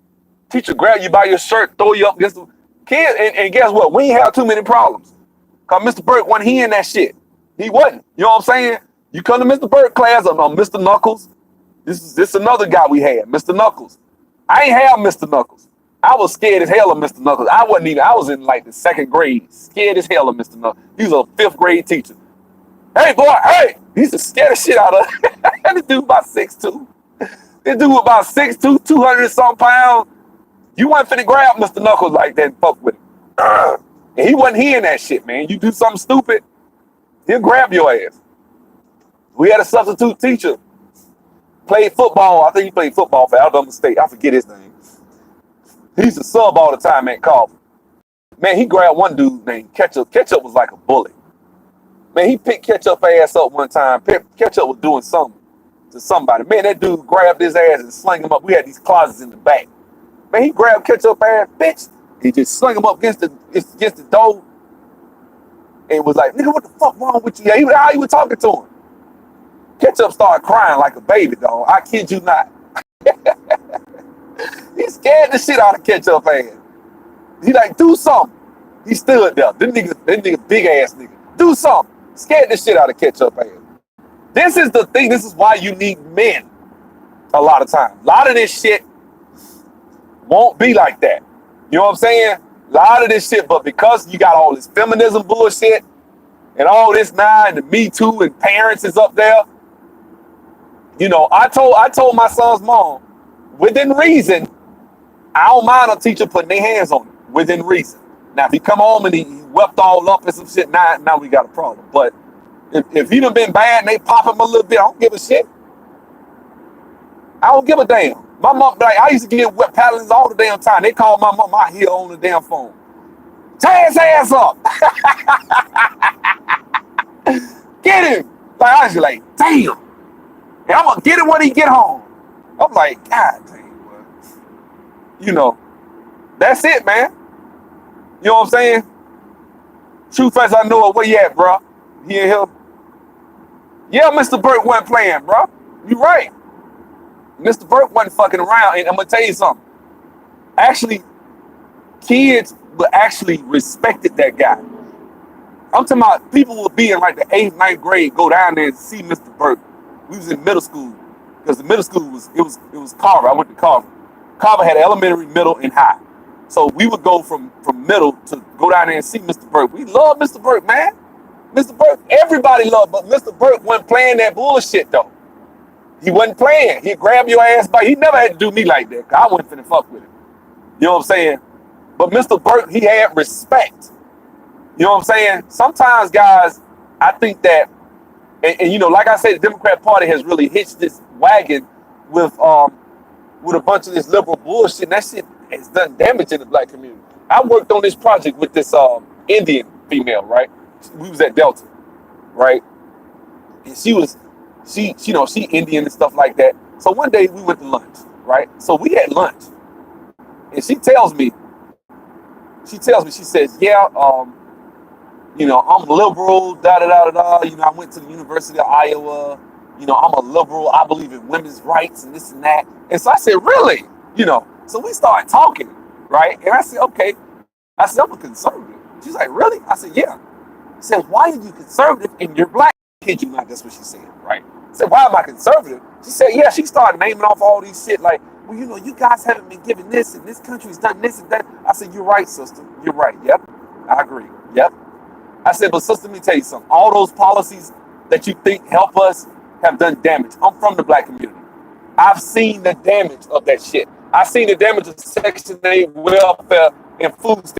Speaker 1: Teacher grab you by your shirt, throw you up against the kids. And guess what? We ain't have too many problems. Because Mr. Burke wasn't hearing that shit. He wasn't. You know what I'm saying? You come to Mr. Burke class, I'm Mr. Knuckles. This is another guy we had, Mr. Knuckles. I ain't have Mr. Knuckles. I was scared as hell of Mr. Knuckles. I was in like the second grade, scared as hell of Mr. Knuckles. He was a 5th grade teacher. Hey, boy, hey! He used to scare the shit out of this dude about 6'2". This dude was about 6'2", 200 and some pounds. You wasn't finna grab Mr. Knuckles like that and fuck with him. And he wasn't hearing that shit, man. You do something stupid, he'll grab your ass. We had a substitute teacher. Played football. I think he played football for Alabama State. I forget his name. He used to sub all the time at Carver. Man, he grabbed one dude named Ketchup. Ketchup was like a bully. Man, he picked Ketchup ass up one time. Ketchup was doing something to somebody. Man, that dude grabbed his ass and slung him up. We had these closets in the back. Man, he grabbed Ketchup ass, bitch. He just slung him up against the door. And was like, nigga, what the fuck wrong with you? Yeah, how you were talking to him? Ketchup started crying like a baby, dog. I kid you not. He scared the shit out of Ketchup ass. He like, do something. He stood there. That nigga big ass nigga. Do something. Scared the shit out of Ketchup ass. This is the thing. This is why you need men a lot of times. A lot of this shit won't be like that. You know what I'm saying? A lot of this shit, but because you got all this feminism bullshit and all this now and the Me Too and parents is up there, I told my son's mom, within reason, I don't mind a teacher putting their hands on him, within reason. Now, if he come home and he wept all up and some shit, now we got a problem. But if he done been bad and they pop him a little bit, I don't give a shit. I don't give a damn. My mom, like, I used to get wet paddlings all the damn time. They called my mom out here on the damn phone. Tear his ass up. Get him. Like, I was like, damn. And I'm going to get him when he get home. I'm like, God damn. That's it, man. You know what I'm saying? True face, I know it. Where you at, bro? He in here? Yeah, Mr. Burke wasn't playing, bro. You right. Mr. Burke wasn't fucking around. And I'm going to tell you something. Actually, kids actually respected that guy. I'm talking about people would be in like the 8th, 9th grade, go down there and see Mr. Burke. We was in middle school because the middle school was Carver. I went to Carver. Carver had elementary, middle, and high. So we would go from middle to go down there and see Mr. Burke. We love Mr. Burke, man. Mr. Burke, everybody loved, but Mr. Burke wasn't playing that bullshit though. He wasn't playing. He'd grab your ass by. He never had to do me like that. 'Cause I wasn't finna fuck with him. You know what I'm saying? But Mr. Burke, he had respect. You know what I'm saying? Sometimes, guys, I think that, and you know, like I said, the Democrat Party has really hitched this wagon with a bunch of this liberal bullshit. And that shit has done damage in the black community. I worked on this project with this Indian female, right? We was at Delta, right? And she Indian and stuff like that. So one day we went to lunch, right? So we had lunch, and she tells me, she says, yeah, I'm liberal, da da da da da. You know, I went to the University of Iowa. You know, I'm a liberal. I believe in women's rights and this and that. And so I said, really? You know, so we started talking, right? And I said, okay. I said, I'm a conservative. She's like, really? I said, yeah. I said, why are you conservative and you're black? Kid you not, that's what she said, right? I said, why am I conservative? She said, yeah, she started naming off all these shit like, well, you know, you guys haven't been given this and this country's done this and that. I said, you're right, sister. You're right. Yep. I agree. Yep. I said, but sister, let me tell you something. All those policies that you think help us have done damage. I'm from the black community. I've seen the damage of that shit. I've seen the damage of Section 8 welfare and food stamps.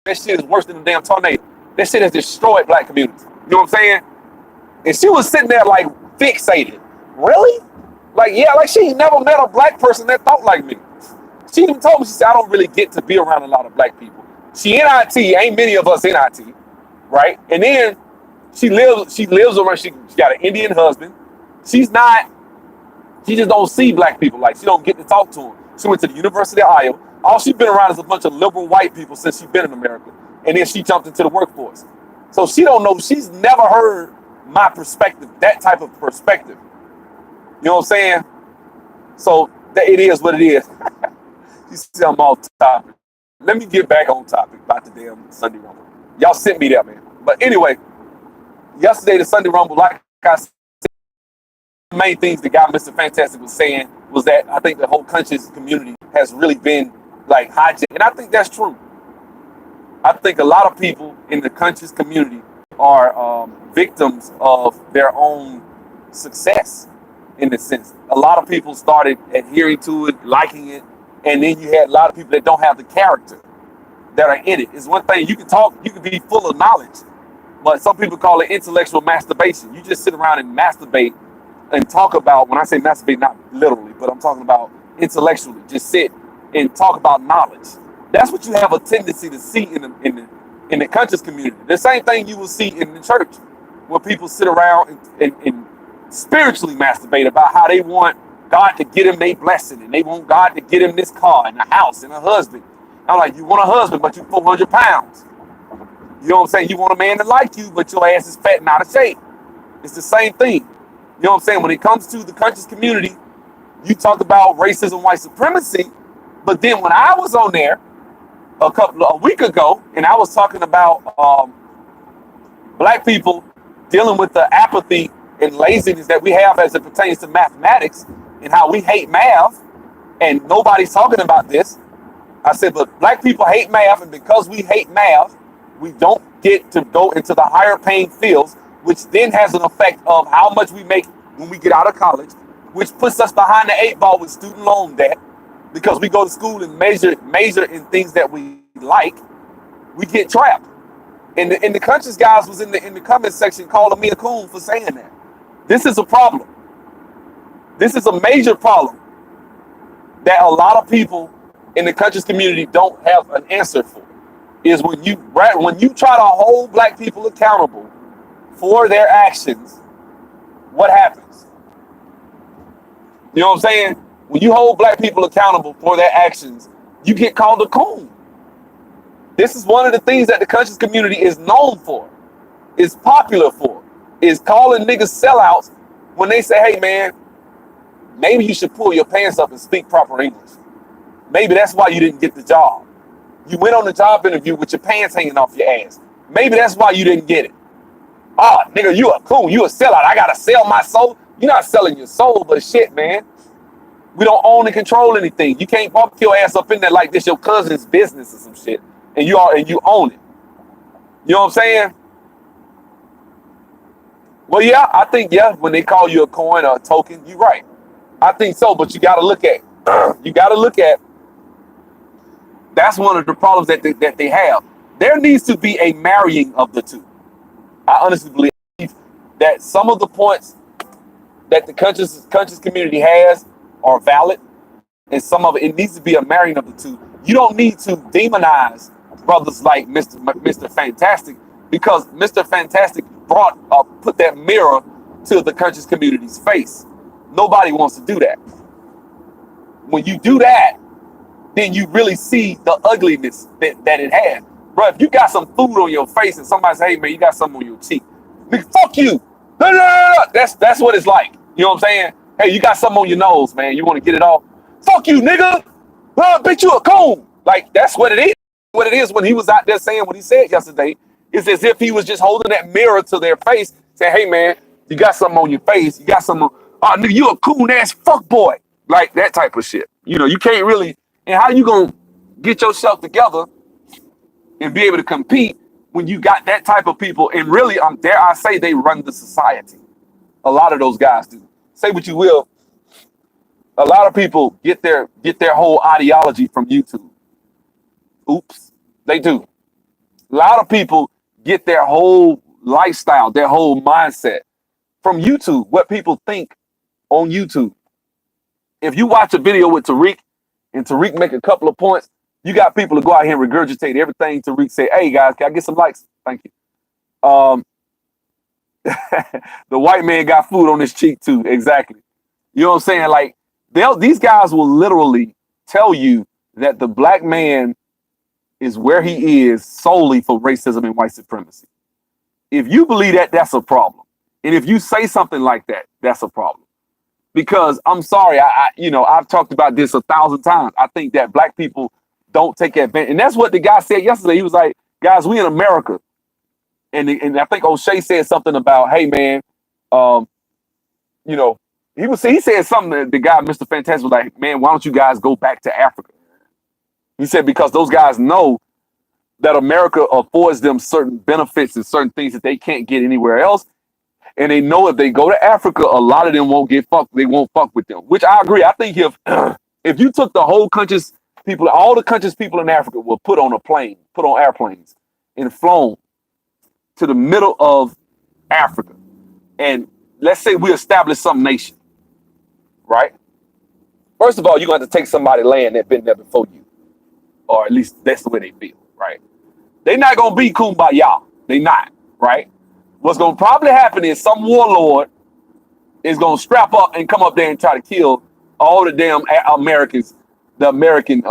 Speaker 1: That shit is worse than a damn tornado. That shit has destroyed black communities. You know what I'm saying? And she was sitting there like fixated. Really? Like, yeah, like she ain't never met a black person that thought like me. She even told me, she said, I don't really get to be around a lot of black people. She in IT, ain't many of us in IT, right? And then she lives around, she got an Indian husband. She just don't see black people, like she don't get to talk to them. She went to the University of Iowa. All she's been around is a bunch of liberal white people since she's been in America. And then she jumped into the workforce. So she don't know, she's never heard my perspective, that type of perspective. You know what I'm saying? So it is what it is. You see, I'm off topic. Let me get back on topic about the damn Sunday Rumble. Y'all sent me that, man. But anyway, yesterday, the Sunday Rumble, like I said, the main things the guy, Mr. Fantastic, was saying was that I think the whole conscious community has really been like hijacked. And I think that's true. I think a lot of people in the conscious community are victims of their own success in a sense. A lot of people started adhering to it, liking it, and then you had a lot of people that don't have the character that are in it. It's one thing, you can talk, you can be full of knowledge, but some people call it intellectual masturbation. You just sit around and masturbate and talk about, when I say masturbate, not literally, but I'm talking about intellectually, just sit and talk about knowledge. That's what you have a tendency to see in the conscious community. The same thing you will see in the church, where people sit around and spiritually masturbate about how they want God to get them their blessing, and they want God to get them this car and a house and a husband. I'm like, you want a husband, but you 400 pounds. You know what I'm saying? You want a man to like you, but your ass is fat and out of shape. It's the same thing. You know what I'm saying? When it comes to the conscious community, you talk about racism, white supremacy, but then when I was on there a week ago, and I was talking about black people dealing with the apathy and laziness that we have as it pertains to mathematics and how we hate math, and nobody's talking about this. I said, but black people hate math, and because we hate math, we don't get to go into the higher paying fields, which then has an effect of how much we make when we get out of college, which puts us behind the 8 ball with student loan debt, because we go to school and major in things that we like. We get trapped. And the conscious guys was in the comment section calling me a coon for saying that. This is a problem. This is a major problem that a lot of people in the conscious community don't have an answer for. Is when you try to hold black people accountable for their actions, what happens? You know what I'm saying? When you hold black people accountable for their actions, you get called a coon. This is one of the things that the conscious community is known for, is popular for, is calling niggas sellouts when they say, hey man, maybe you should pull your pants up and speak proper English. Maybe that's why you didn't get the job. You went on the job interview with your pants hanging off your ass. Maybe that's why you didn't get it. Oh, nigga, you a coon. You a sellout. I gotta sell my soul. You're not selling your soul, but shit, man. We don't own and control anything. You can't bump your ass up in there like this your cousin's business or some shit, and you own it. You know what I'm saying? Well, yeah, I think when they call you a coin or a token, you're right. I think so, but you got to look at. You got to look at. That's one of the problems that they have. There needs to be a marrying of the two. I honestly believe that some of the points that the conscious community has are valid, and some of it needs to be a marrying of the two. You don't need to demonize brothers like Mr. Fantastic, because Mr. Fantastic put that mirror to the conscious community's face. Nobody wants to do that. When you do that, then you really see the ugliness that it has. Bro, if you got some food on your face and somebody say, hey man, you got something on your cheek, nigga, fuck you. No. That's what it's like. You know what I'm saying? Hey, you got something on your nose, man. You want to get it off? Fuck you, nigga. Bitch, you a coon. Like, that's what it is. What it is when he was out there saying what he said yesterday, it's as if he was just holding that mirror to their face, saying, hey man, you got something on your face. You got something. Oh, nigga, you a coon ass fuck boy. Like that type of shit. You know, you can't really. And how you gonna get yourself together and be able to compete when you got that type of people? And really, dare I say, they run the society. A lot of those guys do. Say what you will. A lot of people get their whole ideology from YouTube. Oops, they do. A lot of people get their whole lifestyle, their whole mindset from YouTube. What people think on YouTube. If you watch a video with Tariq and Tariq make a couple of points, you got people to go out here and regurgitate everything Tariq say. Hey guys, can I get some likes? Thank you. The white man got food on his cheek too. Exactly. You know what I'm saying? Like these guys will literally tell you that the black man is where he is solely for racism and white supremacy. If you believe that, that's a problem. And if you say something like that, that's a problem. Because I'm sorry, I've talked about this 1,000 times. I think that black people don't take advantage. And that's what the guy said yesterday. He was like, guys, we in America. And I think O'Shea said something about, hey man, he said something that the guy, Mr. Fantastic, was like, man, why don't you guys go back to Africa? He said, because those guys know that America affords them certain benefits and certain things that they can't get anywhere else. And they know if they go to Africa, a lot of them won't get fucked. They won't fuck with them, which I agree. I think if you took the whole conscious people, all the conscious people in Africa were put on a plane, put on airplanes and flown to the middle of Africa. And let's say we establish some nation, right? First of all, you're going to have to take somebody land that's been there before you. Or at least that's the way they feel, right? They're not going to be kumbaya. They not, right? What's going to probably happen is some warlord is going to strap up and come up there and try to kill all the damn Americans, the American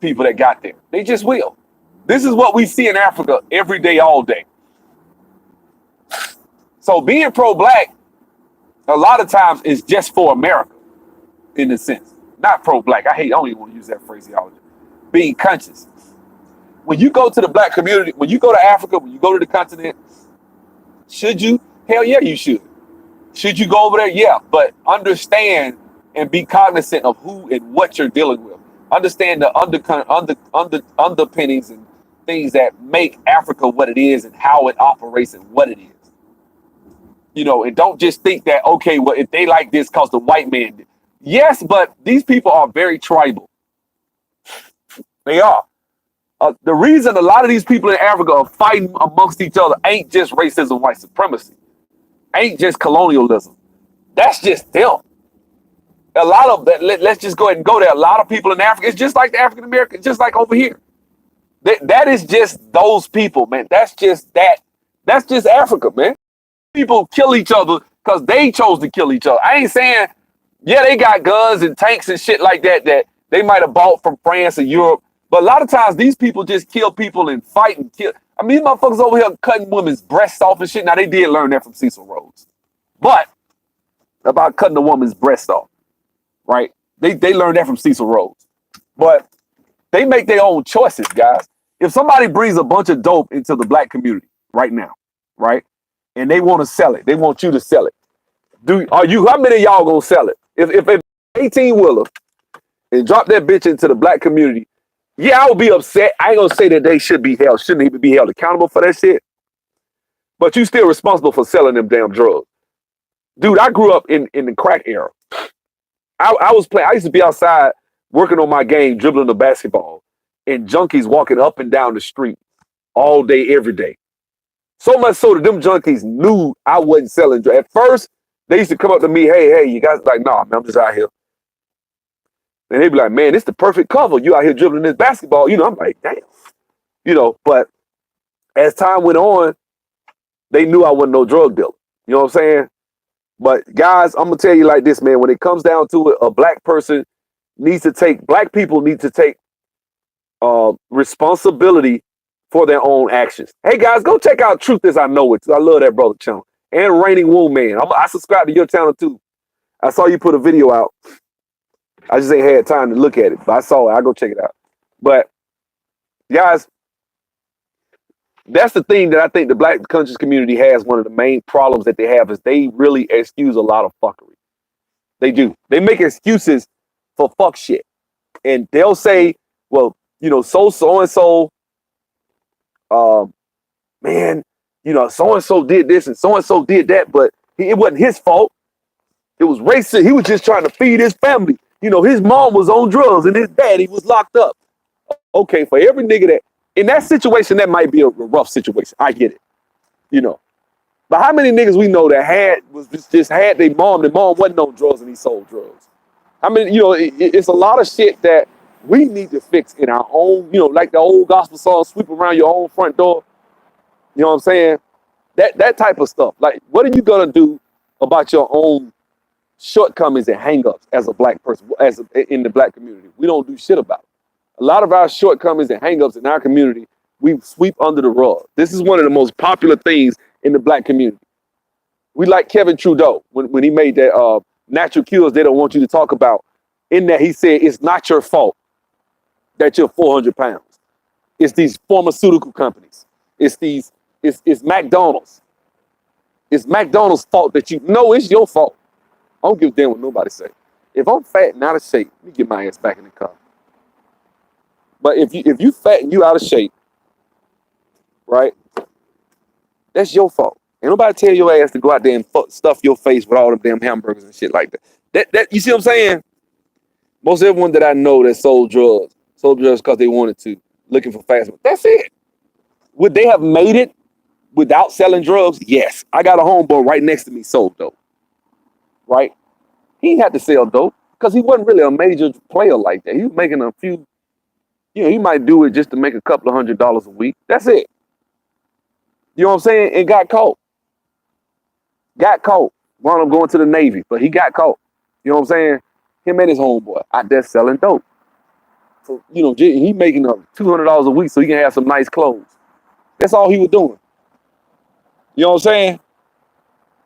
Speaker 1: people that got there. They just will. This is what we see in Africa every day, all day. So being pro-black, a lot of times is just for America, in a sense. Not pro-black. I don't even want to use that phraseology. Being conscious. When you go to the black community, when you go to Africa, when you go to the continent, should you? Hell yeah, you should. Should you go over there? Yeah, but understand and be cognizant of who and what you're dealing with. Understand the underpinnings and things that make Africa what it is and how it operates and what it is. You know, and don't just think that, okay, well, if they like this because the white man did. Yes, but these people are very tribal. They are. The reason a lot of these people in Africa are fighting amongst each other ain't just racism, white supremacy. Ain't just colonialism. That's just them. A lot of that, let's just go ahead and go there. A lot of people in Africa, it's just like the African Americans, just like over here. That is just those people, man. That's just that. That's just Africa, man. People kill each other because they chose to kill each other. I ain't saying, yeah, they got guns and tanks and shit like that they might have bought from France and Europe. But a lot of times these people just kill people and fight and kill. I mean, these motherfuckers over here cutting women's breasts off and shit. Now, they did learn that from Cecil Rhodes. But about cutting a woman's breast off, right? They learned that from Cecil Rhodes. But they make their own choices, guys. If somebody brings a bunch of dope into the black community right now, right, and they want to sell it, they want you to sell it. How many of y'all gonna sell it? If 18 wheeler and drop that bitch into the black community, yeah, I would be upset. I ain't gonna say that they shouldn't even be held accountable for that shit. But you still responsible for selling them damn drugs. Dude, I grew up in the crack era. I used to be outside working on my game, dribbling the basketball, and junkies walking up and down the street all day, every day. So much so that them junkies knew I wasn't selling drugs. At first, they used to come up to me, hey, you guys, like, nah, man, I'm just out here. And they'd be like, man, it's the perfect cover. You out here dribbling this basketball. I'm like, damn. But as time went on, they knew I wasn't no drug dealer. You know what I'm saying? But guys, I'm going to tell you like this, man. When it comes down to it, black people need to take responsibility for their own actions. Hey, guys, go check out Truth As I Know It. I love that brother channel. And Raining Womb Man. I subscribe to your channel, too. I saw you put a video out. I just ain't had time to look at it. But I saw it. I'll go check it out. But, guys, that's the thing that I think the black conscious community has. One of the main problems that they have is they really excuse a lot of fuckery. They do. They make excuses for fuck shit. And they'll say, well, so-and-so, man, so-and-so did this and so-and-so did that, but it wasn't his fault. It was racist. He was just trying to feed his family. His mom was on drugs and his daddy was locked up. Okay, for every nigga that, in that situation, that might be a rough situation. I get it, But how many niggas we know that had their mom wasn't on drugs and he sold drugs? I mean, it's a lot of shit that we need to fix in our own, like the old gospel song, sweep around your own front door. You know what I'm saying? That type of stuff. Like, what are you gonna do about your own shortcomings and hangups as a black person, in the black community? We don't do shit about it. A lot of our shortcomings and hangups in our community, we sweep under the rug. This is one of the most popular things in the black community. We like Kevin Trudeau when he made that natural cures they don't want you to talk about. In that he said, it's not your fault that you're 400 pounds. It's these pharmaceutical companies. It's McDonald's. It's McDonald's fault that it's your fault. I don't give a damn what nobody say. If I'm fat and out of shape, let me get my ass back in the car. But if you fat and you out of shape, right, that's your fault. Ain't nobody tell your ass to go out there and stuff your face with all them damn hamburgers and shit like that. That you see what I'm saying? Most everyone that I know that sold drugs because they wanted to, looking for fast money. That's it. Would they have made it without selling drugs? Yes. I got a homeboy right next to me sold dope. Right? He had to sell dope because he wasn't really a major player like that. He was making a few, he might do it just to make a couple of $100 a week. That's it. You know what I'm saying? And got caught. Wound up going to the Navy, but he got caught. You know what I'm saying? Him and his homeboy out there selling dope. So, he making $200 a week so he can have some nice clothes. That's all he was doing. You know what I'm saying?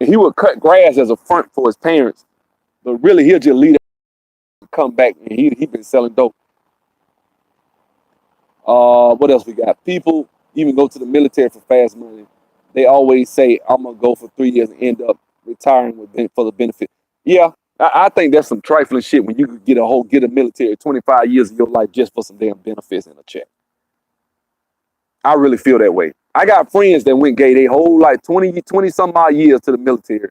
Speaker 1: And he would cut grass as a front for his parents. But really, he'll just leave and come back and he been selling dope. What else we got? People even go to the military for fast money. They always say, I'm going to go for 3 years and end up retiring for the benefit. Yeah, I think that's some trifling shit when you could get a military 25 years of your life just for some damn benefits and a check. I really feel that way. I got friends that went gay their whole life, 20 some odd years to the military,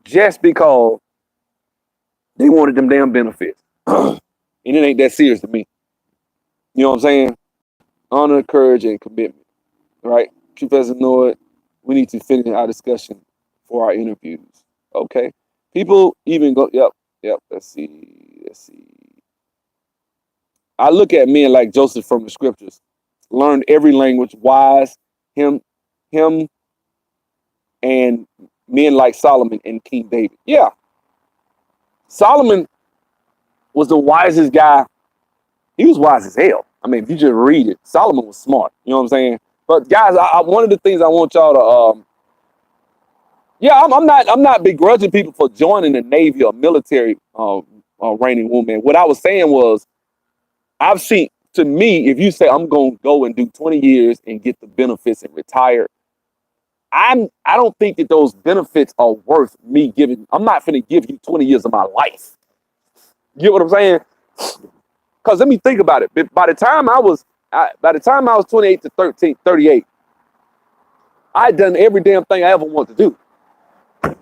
Speaker 1: just because they wanted them damn benefits. And it ain't that serious to me. You know what I'm saying? Honor, courage, and commitment. Right? Truth As I Know It. We need to finish our discussion for our interviews. Okay. People even go, yep. Let's see. I look at men like Joseph from the scriptures, learned every language, wise, him, and men like Solomon and King David. Yeah. Solomon was the wisest guy. He was wise as hell. I mean, if you just read it, Solomon was smart. You know what I'm saying? But guys, one of the things I want y'all to, I'm not begrudging people for joining the Navy or military, Raining Woman. What I was saying was, I've seen To me, if you say I'm gonna go and do 20 years and get the benefits and retire, I don't think that those benefits are worth me giving. I'm not gonna give you 20 years of my life. You get what I'm saying? Because let me think about it. By the time I was 28 to 38, I done every damn thing I ever wanted to do.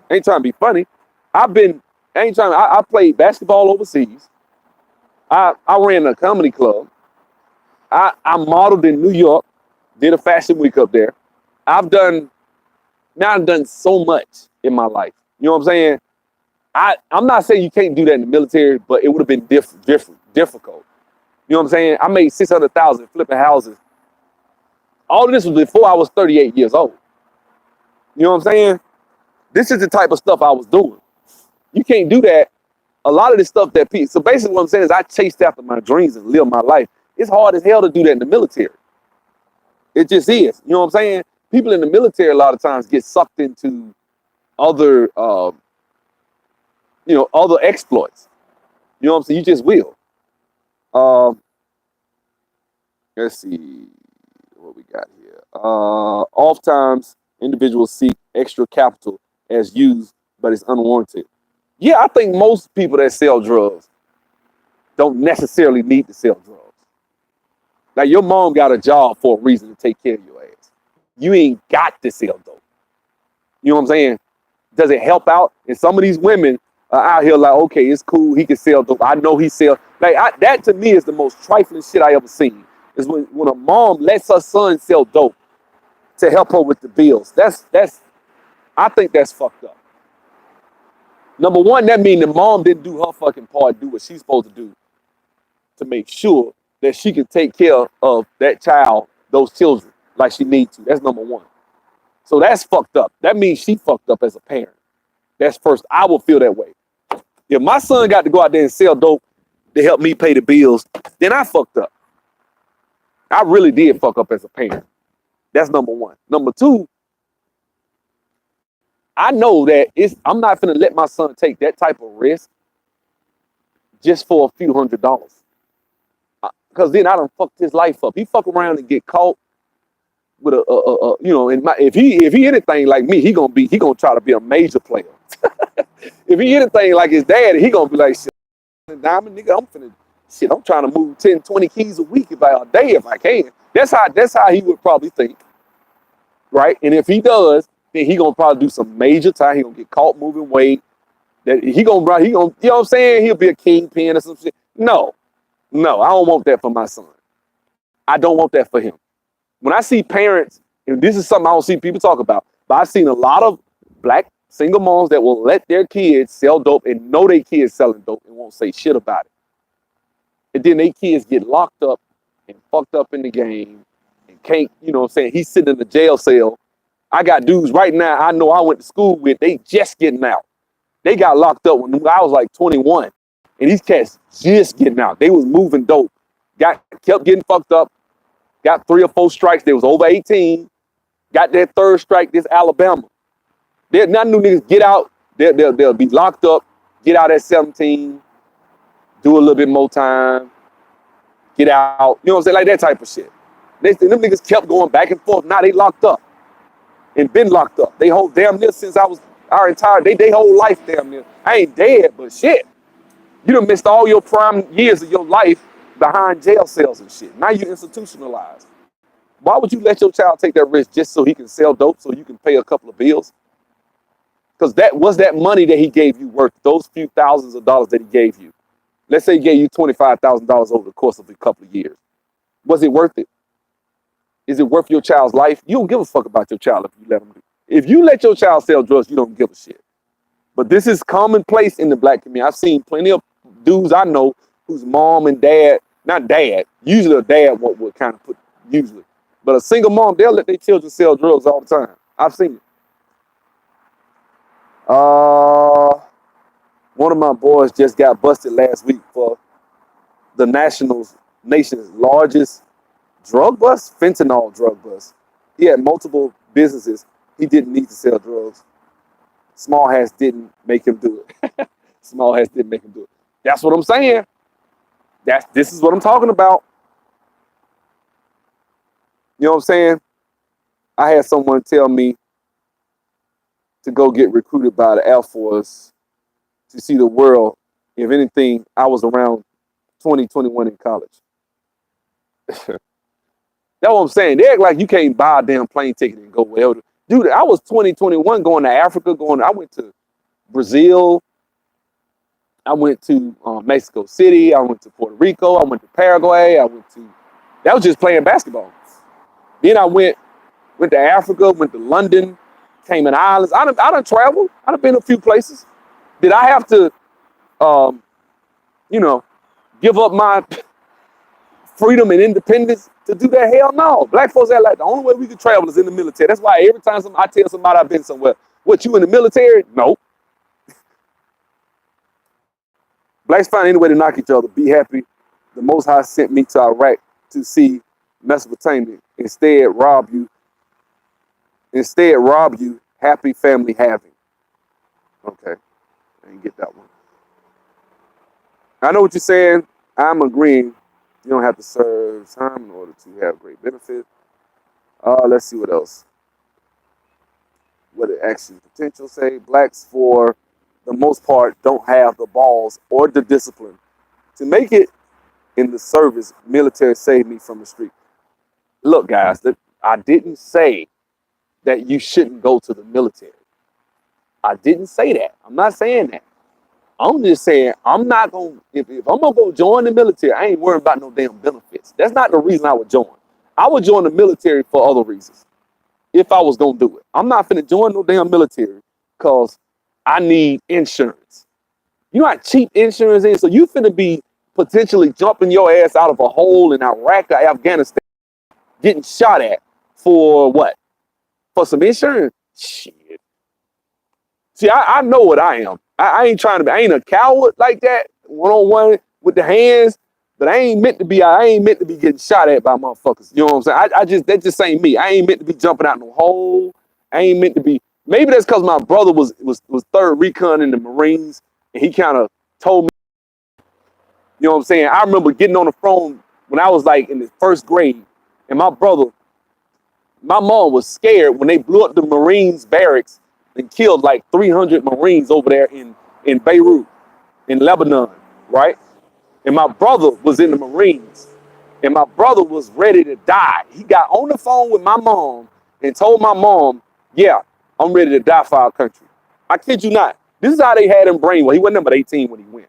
Speaker 1: Ain't trying to be funny. I've been, ain't trying. I played basketball overseas. I ran a comedy club. I modeled in New York. Did a fashion week up there. I've done I've done so much in my life. You know what I'm saying? I'm not saying you can't do that in the military, but it would have been difficult. You know what I'm saying? I made 600,000 flipping houses. All of this was before I was 38 years old. You know what I'm saying? This is the type of stuff I was doing. You can't do that. A lot of this stuff that people, so basically what I'm saying is I chased after my dreams and lived my life. It's hard as hell to do that in the military. It just is. You know what I'm saying? People in the military a lot of times get sucked into other, other exploits. You know what I'm saying? You just will. Let's see what we got here. Oftentimes, individuals seek extra capital as used, but it's unwarranted. Yeah, I think most people that sell drugs don't necessarily need to sell drugs. Like your mom got a job for a reason to take care of your ass. You ain't got to sell dope. You know what I'm saying? Does it help out? And some of these women are out here like, okay, it's cool. He can sell dope. I know he sell. That to me is the most trifling shit I ever seen. Is when a mom lets her son sell dope to help her with the bills. I think that's fucked up. Number one, that means the mom didn't do her fucking part, do what she's supposed to do to make sure that she can take care of that child, those children, like she needs to. That's number one. So that's fucked up. That means she fucked up as a parent. That's first. I will feel that way. If my son got to go out there and sell dope to help me pay the bills, then I fucked up. I really did fuck up as a parent. That's number one. Number two, I know that I'm not finna let my son take that type of risk just for a few $100. Because then I done fucked his life up. He fuck around and get caught with if he anything like me, he gonna try to be a major player. If he anything like his dad, he gonna be like, shit, diamond nigga, I'm trying to move 10, 20 keys a week a day if I can. That's how he would probably think. Right? And if he does, then he gonna probably do some major time. He gonna get caught moving weight. That you know what I'm saying? He'll be a kingpin or some shit. No, I don't want that for my son. I don't want that for him. When I see parents, and this is something I don't see people talk about, but I've seen a lot of black single moms that will let their kids sell dope and know their kids selling dope and won't say shit about it. And then their kids get locked up and fucked up in the game and can't, you know what I'm saying? He's sitting in the jail cell. I got dudes right now I know I went to school with, they just getting out. They got locked up when I was like 21. And these cats just getting out. They was moving dope. Kept getting fucked up. Got 3 or 4 strikes. They was over 18. Got that 3rd strike, this Alabama. None new niggas get out. They'll be locked up. Get out at 17. Do a little bit more time. Get out. You know what I'm saying? Like that type of shit. Them niggas kept going back and forth. Now they locked up. And been locked up. They whole damn near since I was our entire they whole life damn near. I ain't dead, but shit. You done missed all your prime years of your life behind jail cells and shit. Now you institutionalized. Why would you let your child take that risk just so he can sell dope so you can pay a couple of bills? Because that money that he gave you worth those few thousands of dollars that he gave you. Let's say he gave you $25,000 over the course of a couple of years. Was it worth it? Is it worth your child's life? You don't give a fuck about your child if you let him do. If you let your child sell drugs, you don't give a shit. But this is commonplace in the black community. I've seen plenty of dudes I know whose mom and dad, not dad, usually a dad would kind of put, usually. But a single mom, they'll let their children sell drugs all the time. I've seen it. One of my boys just got busted last week for the nation's largest drug bust, fentanyl drug bust. He had multiple businesses. He didn't need to sell drugs. Small Hats didn't make him do it. Small Hats didn't make him do it. That's what I'm saying. This is what I'm talking about. You know what I'm saying? I had someone tell me to go get recruited by the Air Force to see the world. If anything, I was around 2021 in college. That's what I'm saying. They act like you can't buy a damn plane ticket and go well. Dude, I was 2021 going to Africa, I went to Brazil, I went to Mexico City, I went to Puerto Rico, I went to Paraguay, that was just playing basketball. Then I went to Africa, went to London, Cayman Islands. I done traveled. I done been a few places. Did I have to, um, you know, give up my freedom and independence to do that? Hell no. Black folks act like the only way we can travel is in the military. That's why every time I tell somebody I've been somewhere, what, you in the military? No. Blacks find any way to knock each other. Be happy. The Most High sent me to Iraq to see Mesopotamia. Instead, rob you. Happy family having. Okay. I didn't get that one. I know what you're saying. I'm agreeing. You don't have to serve time in order to have great benefit. Let's see what else. What did action potential say? Blacks, for the most part, don't have the balls or the discipline to make it in the service. Military saved me from the street. Look, guys, I didn't say that you shouldn't go to the military. I didn't say that. I'm not saying that. I'm just saying I'm not going to, if I'm going to go join the military, I ain't worried about no damn benefits. That's not the reason I would join. I would join the military for other reasons if I was going to do it. I'm not finna join no damn military because I need insurance. You know how cheap insurance is? So you finna be potentially jumping your ass out of a hole in Iraq or Afghanistan, getting shot at for what? For some insurance? Shit. See, I know what I am. I ain't trying to be, I ain't a coward like that, one-on-one with the hands, but I ain't meant to be getting shot at by motherfuckers. You know what I'm saying? That just ain't me. I ain't meant to be jumping out no hole. I ain't meant to be, maybe that's because my brother was third recon in the Marines, and he kind of told me, you know what I'm saying? I remember getting on the phone when I was like in the first grade, and my mom was scared when they blew up the Marines barracks and killed like 300 Marines over there in Beirut, in Lebanon, right? And my brother was in the Marines, and my brother was ready to die. He got on the phone with my mom and told my mom, yeah, I'm ready to die for our country. I kid you not. This is how they had him brainwashed. He wasn't number 18 when he went.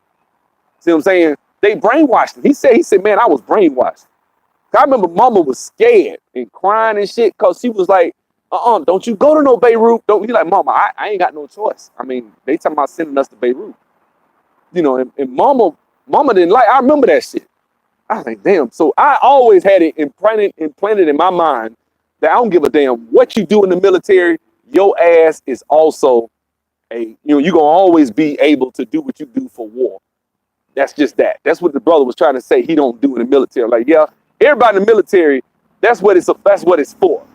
Speaker 1: See what I'm saying? They brainwashed him. He said, man, I was brainwashed. I remember mama was scared and crying and shit because she was like, don't you go to no Beirut. Don't be like, mama, I ain't got no choice. I mean, they talking about sending us to Beirut. You know, and mama didn't like, I remember that shit. I was like, damn. So I always had it implanted in my mind that I don't give a damn what you do in the military. Your ass is also you're gonna always be able to do what you do for war. That's just that. That's what the brother was trying to say. He don't do in the military. Like, yeah, everybody in the military, that's what it's for.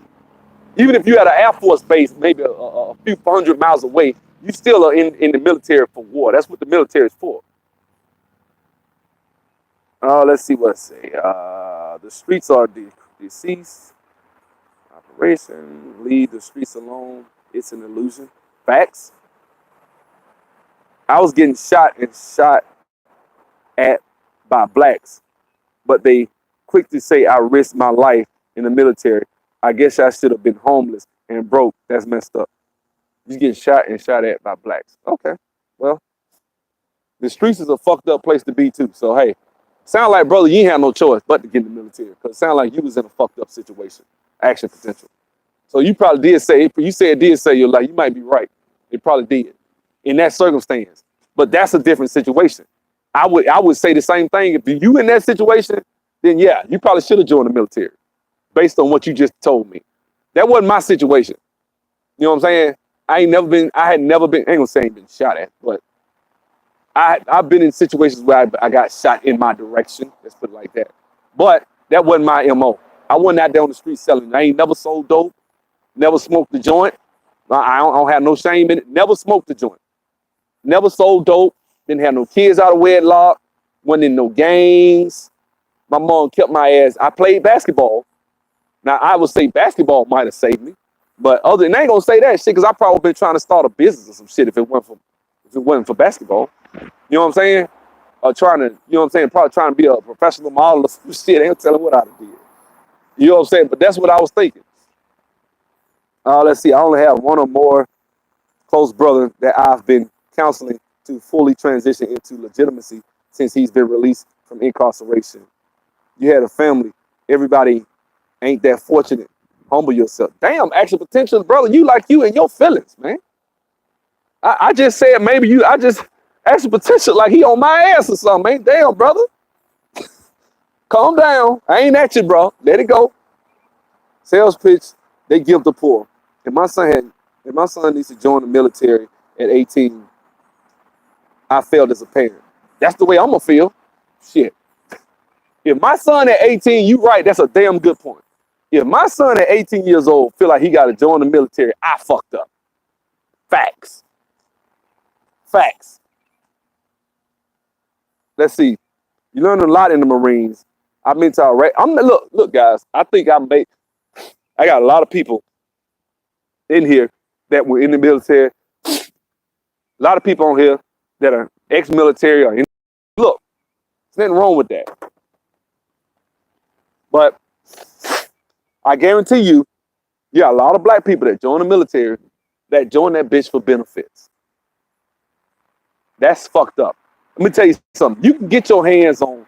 Speaker 1: Even if you had an Air Force base, maybe a few hundred miles away, you still are in the military for war. That's what the military is for. Let's see what it say. The streets are deceased. Operation, leave the streets alone. It's an illusion. Facts. I was getting shot at by blacks, but they quick to say I risked my life in the military. I guess I should have been homeless and broke. That's messed up. You get shot at by blacks. Okay, well, the streets is a fucked up place to be too. So hey, sound like, brother, you ain't have no choice but to get in the military because it sound like you was in a fucked up situation. Action potential. So you probably did say, you said did say your life. You might be right. It probably did in that circumstance. But that's a different situation. I would say the same thing. If you in that situation, then yeah, you probably should have joined the military based on what you just told me. That wasn't my situation. You know what I'm saying? I had never been, I ain't gonna say I ain't been shot at, but I've been in situations where I got shot in my direction. Let's put it like that. But that wasn't my MO. I wasn't out there on the street selling. I ain't never sold dope, never smoked the joint. I don't have no shame in it. Never smoked the joint. Never sold dope. Didn't have no kids out of wedlock. Wasn't in no gangs. My mom kept my ass. I played basketball. Now I would say basketball might have saved me, but other than, I ain't gonna say that shit because I probably been trying to start a business or some shit if it wasn't for basketball. You know what I'm saying? Or trying to, you know what I'm saying? Probably trying to be a professional model or some shit. Ain't telling what I'd did. You know what I'm saying? But that's what I was thinking. Let's see. I only have one or more close brother that I've been counseling to fully transition into legitimacy since he's been released from incarceration. You had a family. Everybody ain't that fortunate. Humble yourself. Damn, actual potential, brother. You like you and your feelings, man. I just said maybe you. I just actual potential like he on my ass or something, man. Damn, brother. Calm down. I ain't at you, bro. Let it go. Sales pitch. They give the poor. If my son needs to join the military at 18, I failed as a parent. That's the way I'm gonna feel. Shit. If my son at 18, you right, that's a damn good point. If my son at 18 years old feel like he got to join the military, I fucked up. Facts. Facts. Let's see. You learn a lot in the Marines. I've been to Iraq. Look, guys. I think I got a lot of people in here that were in the military. A lot of people on here that are ex-military or in. Look, there's nothing wrong with that. But I guarantee you, got a lot of black people that join the military that join that bitch for benefits. That's fucked up. Let me tell you something. You can get your hands on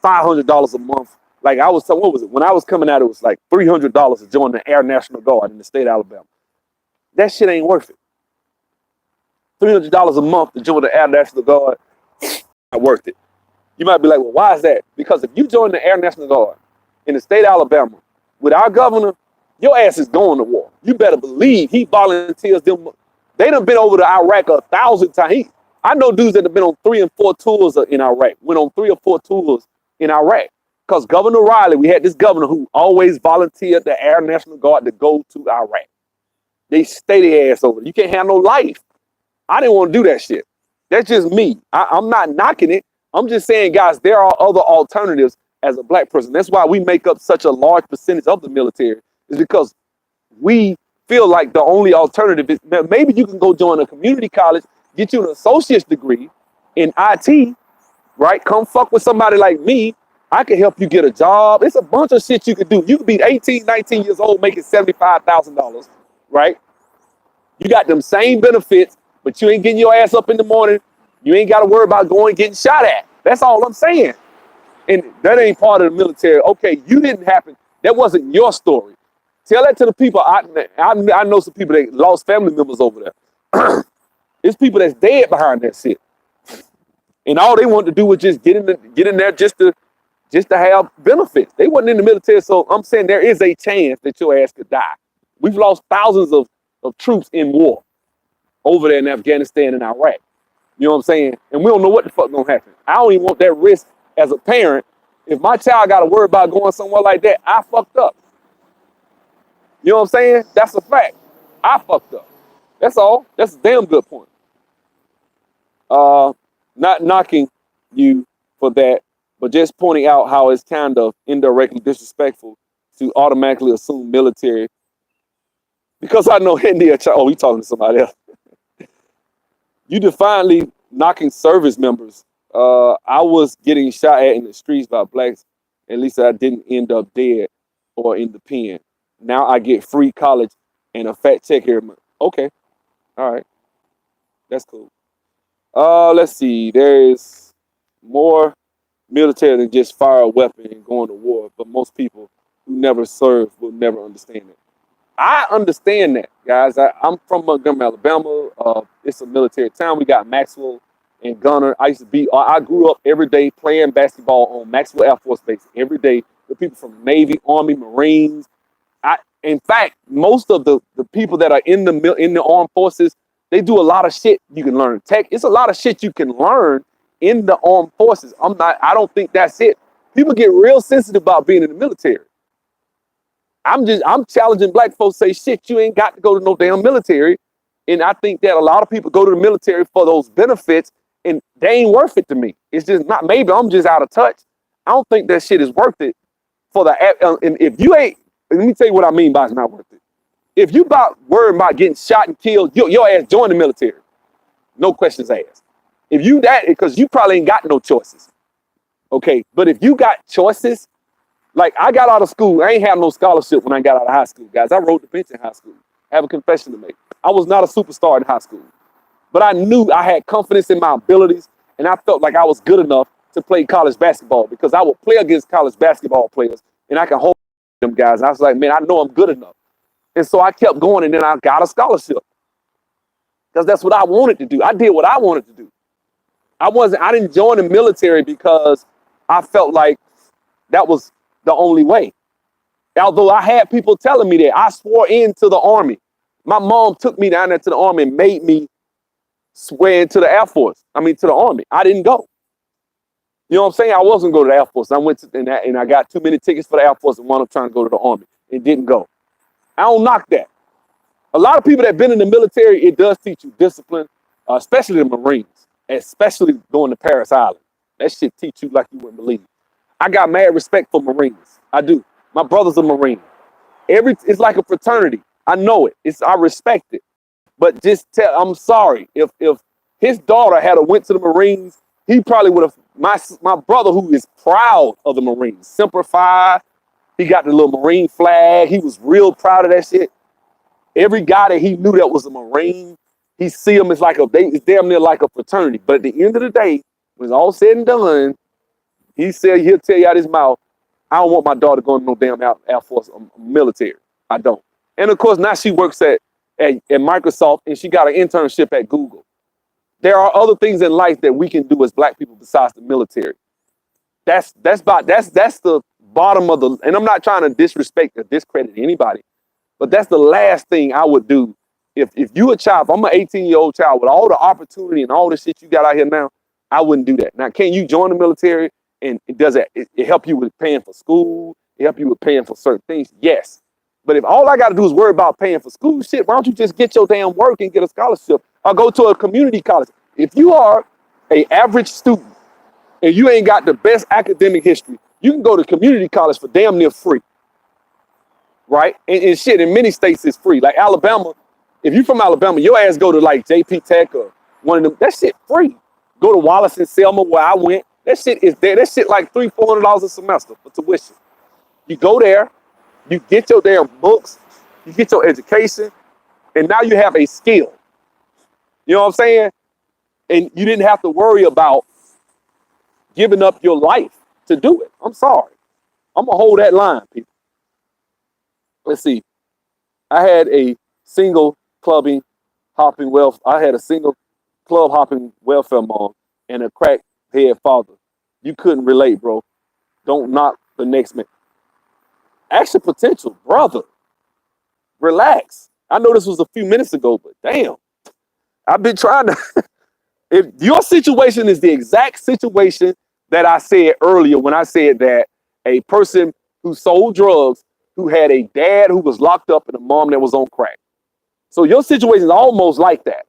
Speaker 1: $500 a month. Like what was it? When I was coming out, it was like $300 to join the Air National Guard in the state of Alabama. That shit ain't worth it. $300 a month to join the Air National Guard, not worth it. You might be like, well, why is that? Because if you join the Air National Guard in the state of Alabama with our governor, your ass is going to war. You better believe he volunteers them. They done been over to Iraq 1,000 times. I know dudes that have been on 3 and 4 tours in Iraq, went on 3 or 4 tours in Iraq. Because Governor Riley, we had this governor who always volunteered the Air National Guard to go to Iraq. They stay their ass over there. You can't have no life. I didn't want to do that shit. That's just me. I'm not knocking it. I'm just saying, guys, there are other alternatives as a black person. That's why we make up such a large percentage of the military, is because we feel like the only alternative is maybe you can go join a community college, get you an associate's degree in IT, right? Come fuck with somebody like me. I can help you get a job. It's a bunch of shit you could do. You could be 18, 19 years old making $75,000, right? You got them same benefits, but you ain't getting your ass up in the morning. You ain't got to worry about getting shot at. That's all I'm saying. And that ain't part of the military. Okay, you didn't happen. That wasn't your story. Tell that to the people. I know some people that lost family members over there. It's people that's dead behind that shit. And all they wanted to do was just get in there just to have benefits. They wasn't in the military, so I'm saying there is a chance that your ass could die. We've lost thousands of troops in war over there in Afghanistan and Iraq. You know what I'm saying? And we don't know what the fuck gonna happen. I don't even want that risk as a parent. If my child got to worry about going somewhere like that, I fucked up. You know what I'm saying? That's a fact. I fucked up. That's all. That's a damn good point. Not knocking you for that, but just pointing out how it's kind of indirectly disrespectful to automatically assume military. Because I know India, we talking to somebody else. You defiantly knocking service members. I was getting shot at in the streets by blacks. At least I didn't end up dead or in the pen. Now I get free college and a fat check here. Okay. All right. That's cool. Let's see. There's more military than just fire a weapon and going to war. But most people who never serve will never understand it. I understand that, guys. I'm from Montgomery, Alabama. It's a military town. We got Maxwell and Gunner. I grew up every day playing basketball on Maxwell Air Force Base every day with people from Navy, Army, Marines. In fact, most of the people that are in the armed forces, they do a lot of shit you can learn. It's a lot of shit you can learn in the armed forces. I don't think that's it. People get real sensitive about being in the military. I'm challenging black folks, say, shit, you ain't got to go to no damn military. And I think that a lot of people go to the military for those benefits and they ain't worth it to me. It's just not, maybe I'm just out of touch. I don't think that shit is worth it for and if you ain't, Let me tell you what I mean by it's not worth it. If you worried about getting shot and killed, your ass join the military. No questions asked. If you that, because you probably ain't got no choices. Okay, but if you got choices, like I got out of school, I ain't have no scholarship when I got out of high school, guys. I wrote the bench in high school. I have a confession to make. I was not a superstar in high school, but I knew I had confidence in my abilities, and I felt like I was good enough to play college basketball because I would play against college basketball players, and I can hold them guys. And I was like, man, I know I'm good enough, and so I kept going, and then I got a scholarship because that's what I wanted to do. I did what I wanted to do. I didn't join the military because I felt like that was the only way. Although I had people telling me that, I swore into the Army. My mom took me down there to the Army and made me swear into the Air Force. To the Army. I didn't go. You know what I'm saying? I wasn't going to the Air Force. I went to, and I got too many tickets for the Air Force and wound up trying to go to the Army and didn't go. I don't knock that. A lot of people that have been in the military, it does teach you discipline, especially the Marines, especially going to Paris Island. That shit teach you like you wouldn't believe. I got mad respect for Marines. I do. My brother's a Marine. It's like a fraternity. I know it. I respect it. But I'm sorry. If his daughter had went to the Marines, he probably would have. My brother, who is proud of the Marines, Semper Fi, he got the little Marine flag. He was real proud of that shit. Every guy that he knew that was a Marine, he see them as it's damn near like a fraternity. But at the end of the day, when it's all said and done, he'll tell you out his mouth, I don't want my daughter going to no damn Air Force military. I don't. And of course, now she works at Microsoft and she got an internship at Google. There are other things in life that we can do as black people besides the military. That's the bottom of the, and I'm not trying to disrespect or discredit anybody, but that's the last thing I would do. If you a child, if I'm an 18-year-old child with all the opportunity and all the shit you got out here now, I wouldn't do that. Now, can you join the military and it help you with paying for school? It help you with paying for certain things? Yes. But if all I got to do is worry about paying for school shit, why don't you just get your damn work and get a scholarship or go to a community college? If you are an average student and you ain't got the best academic history, you can go to community college for damn near free, right? And shit, in many states it's free. Like Alabama, if you from Alabama, your ass go to like JP Tech or one of them, that shit free. Go to Wallace and Selma where I went, that shit is there. That shit like $300-400 a semester for tuition. You go there, you get your damn books, you get your education, and now you have a skill. You know what I'm saying? And you didn't have to worry about giving up your life to do it. I'm sorry. I'm gonna hold that line, people. Let's see. I had a single clubbing hopping wealth. I had a single club hopping welfare mom and a crackhead father. You couldn't relate, bro. Don't knock the next man. Action potential, brother. Relax. I know this was a few minutes ago, but damn, I've been trying to. If your situation is the exact situation that I said earlier when I said that a person who sold drugs, who had a dad who was locked up and a mom that was on crack. So your situation is almost like that.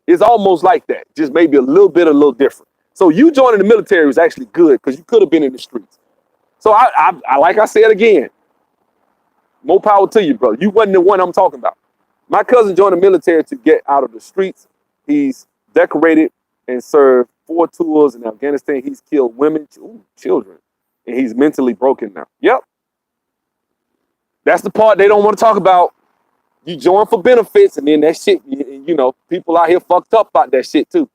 Speaker 1: It's almost like that, just maybe a little different. So you joining the military was actually good because you could have been in the streets. So I like I said again, more power to you, bro. You wasn't the one I'm talking about. My cousin joined the military to get out of the streets. He's decorated and served 4 tours in Afghanistan. He's killed women, children, and he's mentally broken now. Yep. That's the part they don't want to talk about. You join for benefits, and then that shit, people out here fucked up about that shit too.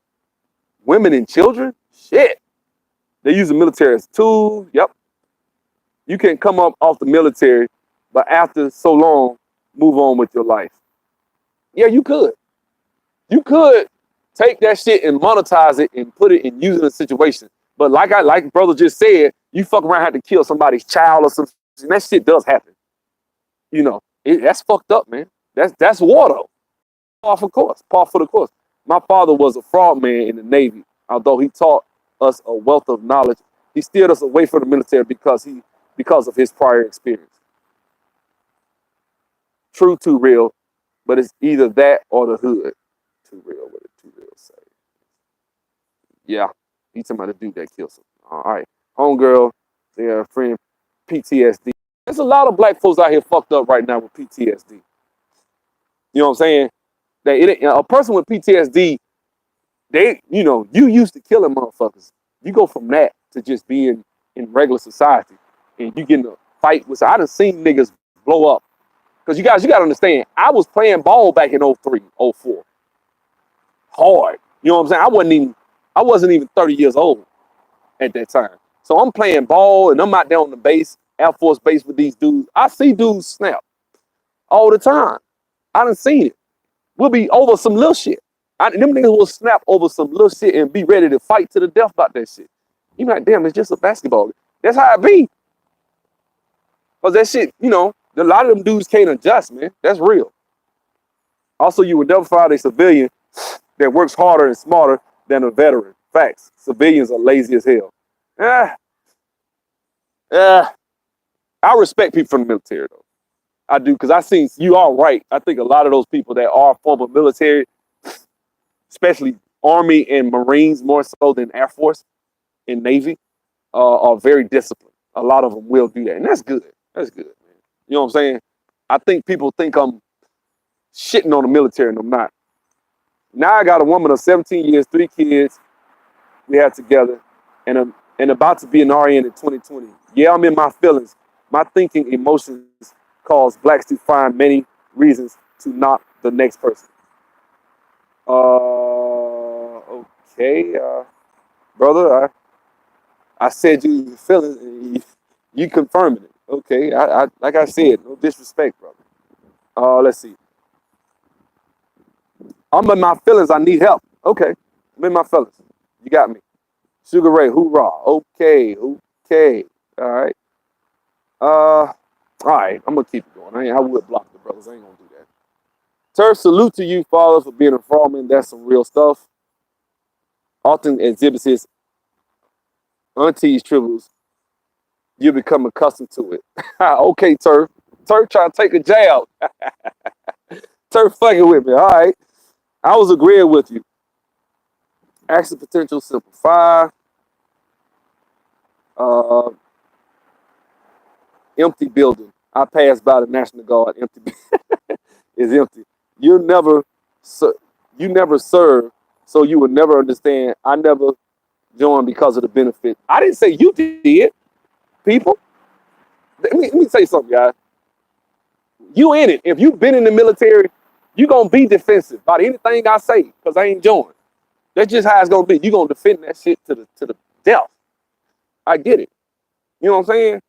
Speaker 1: Women and children, shit. They use the military as tools. Yep. You can come up off the military, but after so long, move on with your life. Yeah, you could. You could take that shit and monetize it and put it and use it in a situation. But like brother just said, you fuck around have to kill somebody's child or something. And that shit does happen. That's fucked up, man. That's war though. Par for the course. My father was a frogman in the Navy. Although he taught us a wealth of knowledge, he steered us away from the military because of his prior experience. True, too real, but it's either that or the hood. Too real, what did too real say? Yeah, he's talking about a dude that kills him. All right, homegirl, their friend PTSD. There's a lot of black folks out here fucked up right now with PTSD. You know what I'm saying? A person with PTSD, you used to killing motherfuckers. You go from that to just being in regular society, and you get in a fight with. I done seen niggas blow up. Because you gotta understand, I was playing ball back in 03, 04. Hard. You know what I'm saying? I wasn't even 30 years old at that time. So I'm playing ball and I'm out there on the base, Air Force Base with these dudes. I see dudes snap all the time. I done seen it. We'll be over some little shit. Them niggas will snap over some little shit and be ready to fight to the death about that shit. You be like, damn, it's just a basketball. That's how it be. Because that shit, a lot of them dudes can't adjust, man. That's real. Also, you would never find a civilian that works harder and smarter than a veteran. Facts. Civilians are lazy as hell. I respect people from the military, though. I do, because you are right. I think a lot of those people that are former military, especially Army and Marines more so than Air Force and Navy, are very disciplined. A lot of them will do that, and that's good. That's good, man. You know what I'm saying? I think people think I'm shitting on the military, and I'm not. Now I got a woman of 17 years, 3 kids we had together, and about to be an RN in 2020. Yeah, I'm in my feelings. My thinking emotions cause blacks to find many reasons to knock the next person. Okay, brother, I said you feelings, and you confirming it. Okay, I like I said, no disrespect, brother. Let's see. I'm in my feelings. I need help. Okay, I'm in my feelings. You got me. Sugar Ray, hoorah. Okay. All right. All right. I'm gonna keep it going. I would block the brothers. I ain't gonna do that. Turf, salute to you, father, for being a frogman. That's some real stuff. Often exhibits his auntie's tribbles. You become accustomed to it. Okay, Turf. Turf trying to take a jab. Turf fucking with me. All right. I was agreeing with you. Action potential simplify. Empty building. I passed by the National Guard. Empty is empty. You never serve, so you will never understand. I never joined because of the benefit. I didn't say you did, people. Let me say something, guys. You in it. If you've been in the military, you're gonna be defensive about anything I say, because I ain't joined. That's just how it's gonna be. You're gonna defend that shit to the death. I get it. You know what I'm saying?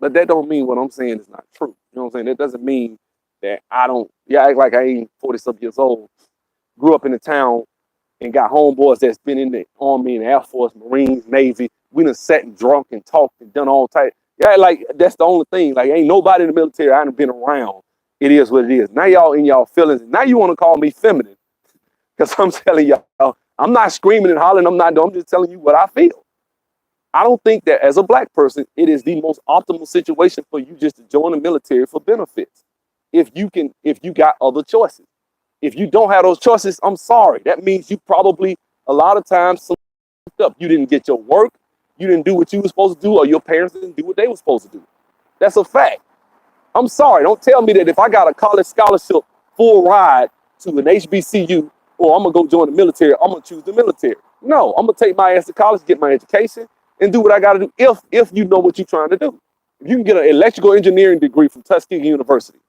Speaker 1: But that don't mean what I'm saying is not true. You know what I'm saying? That doesn't mean that I act like I ain't 40-something years old, grew up in the town and got homeboys that's been in the Army and Air Force, Marines, Navy. We done sat and drunk and talked and done all type. Yeah, like that's the only thing. Like ain't nobody in the military I done been around. It is what it is. Now y'all in y'all feelings. Now you want to call me feminine. Because I'm telling y'all, I'm not screaming and hollering. I'm just telling you what I feel. I don't think that as a black person, it is the most optimal situation for you just to join the military for benefits. If you got other choices. If you don't have those choices, I'm sorry. That means you probably a lot of times fucked up. You didn't get your work, you didn't do what you were supposed to do, or your parents didn't do what they were supposed to do. That's a fact. I'm sorry. Don't tell me that if I got a college scholarship full ride to an HBCU or I'm gonna go join the military, I'm gonna choose the military. No, I'm gonna take my ass to college, get my education, and do what I gotta do if you know what you're trying to do. If you can get an electrical engineering degree from Tuskegee University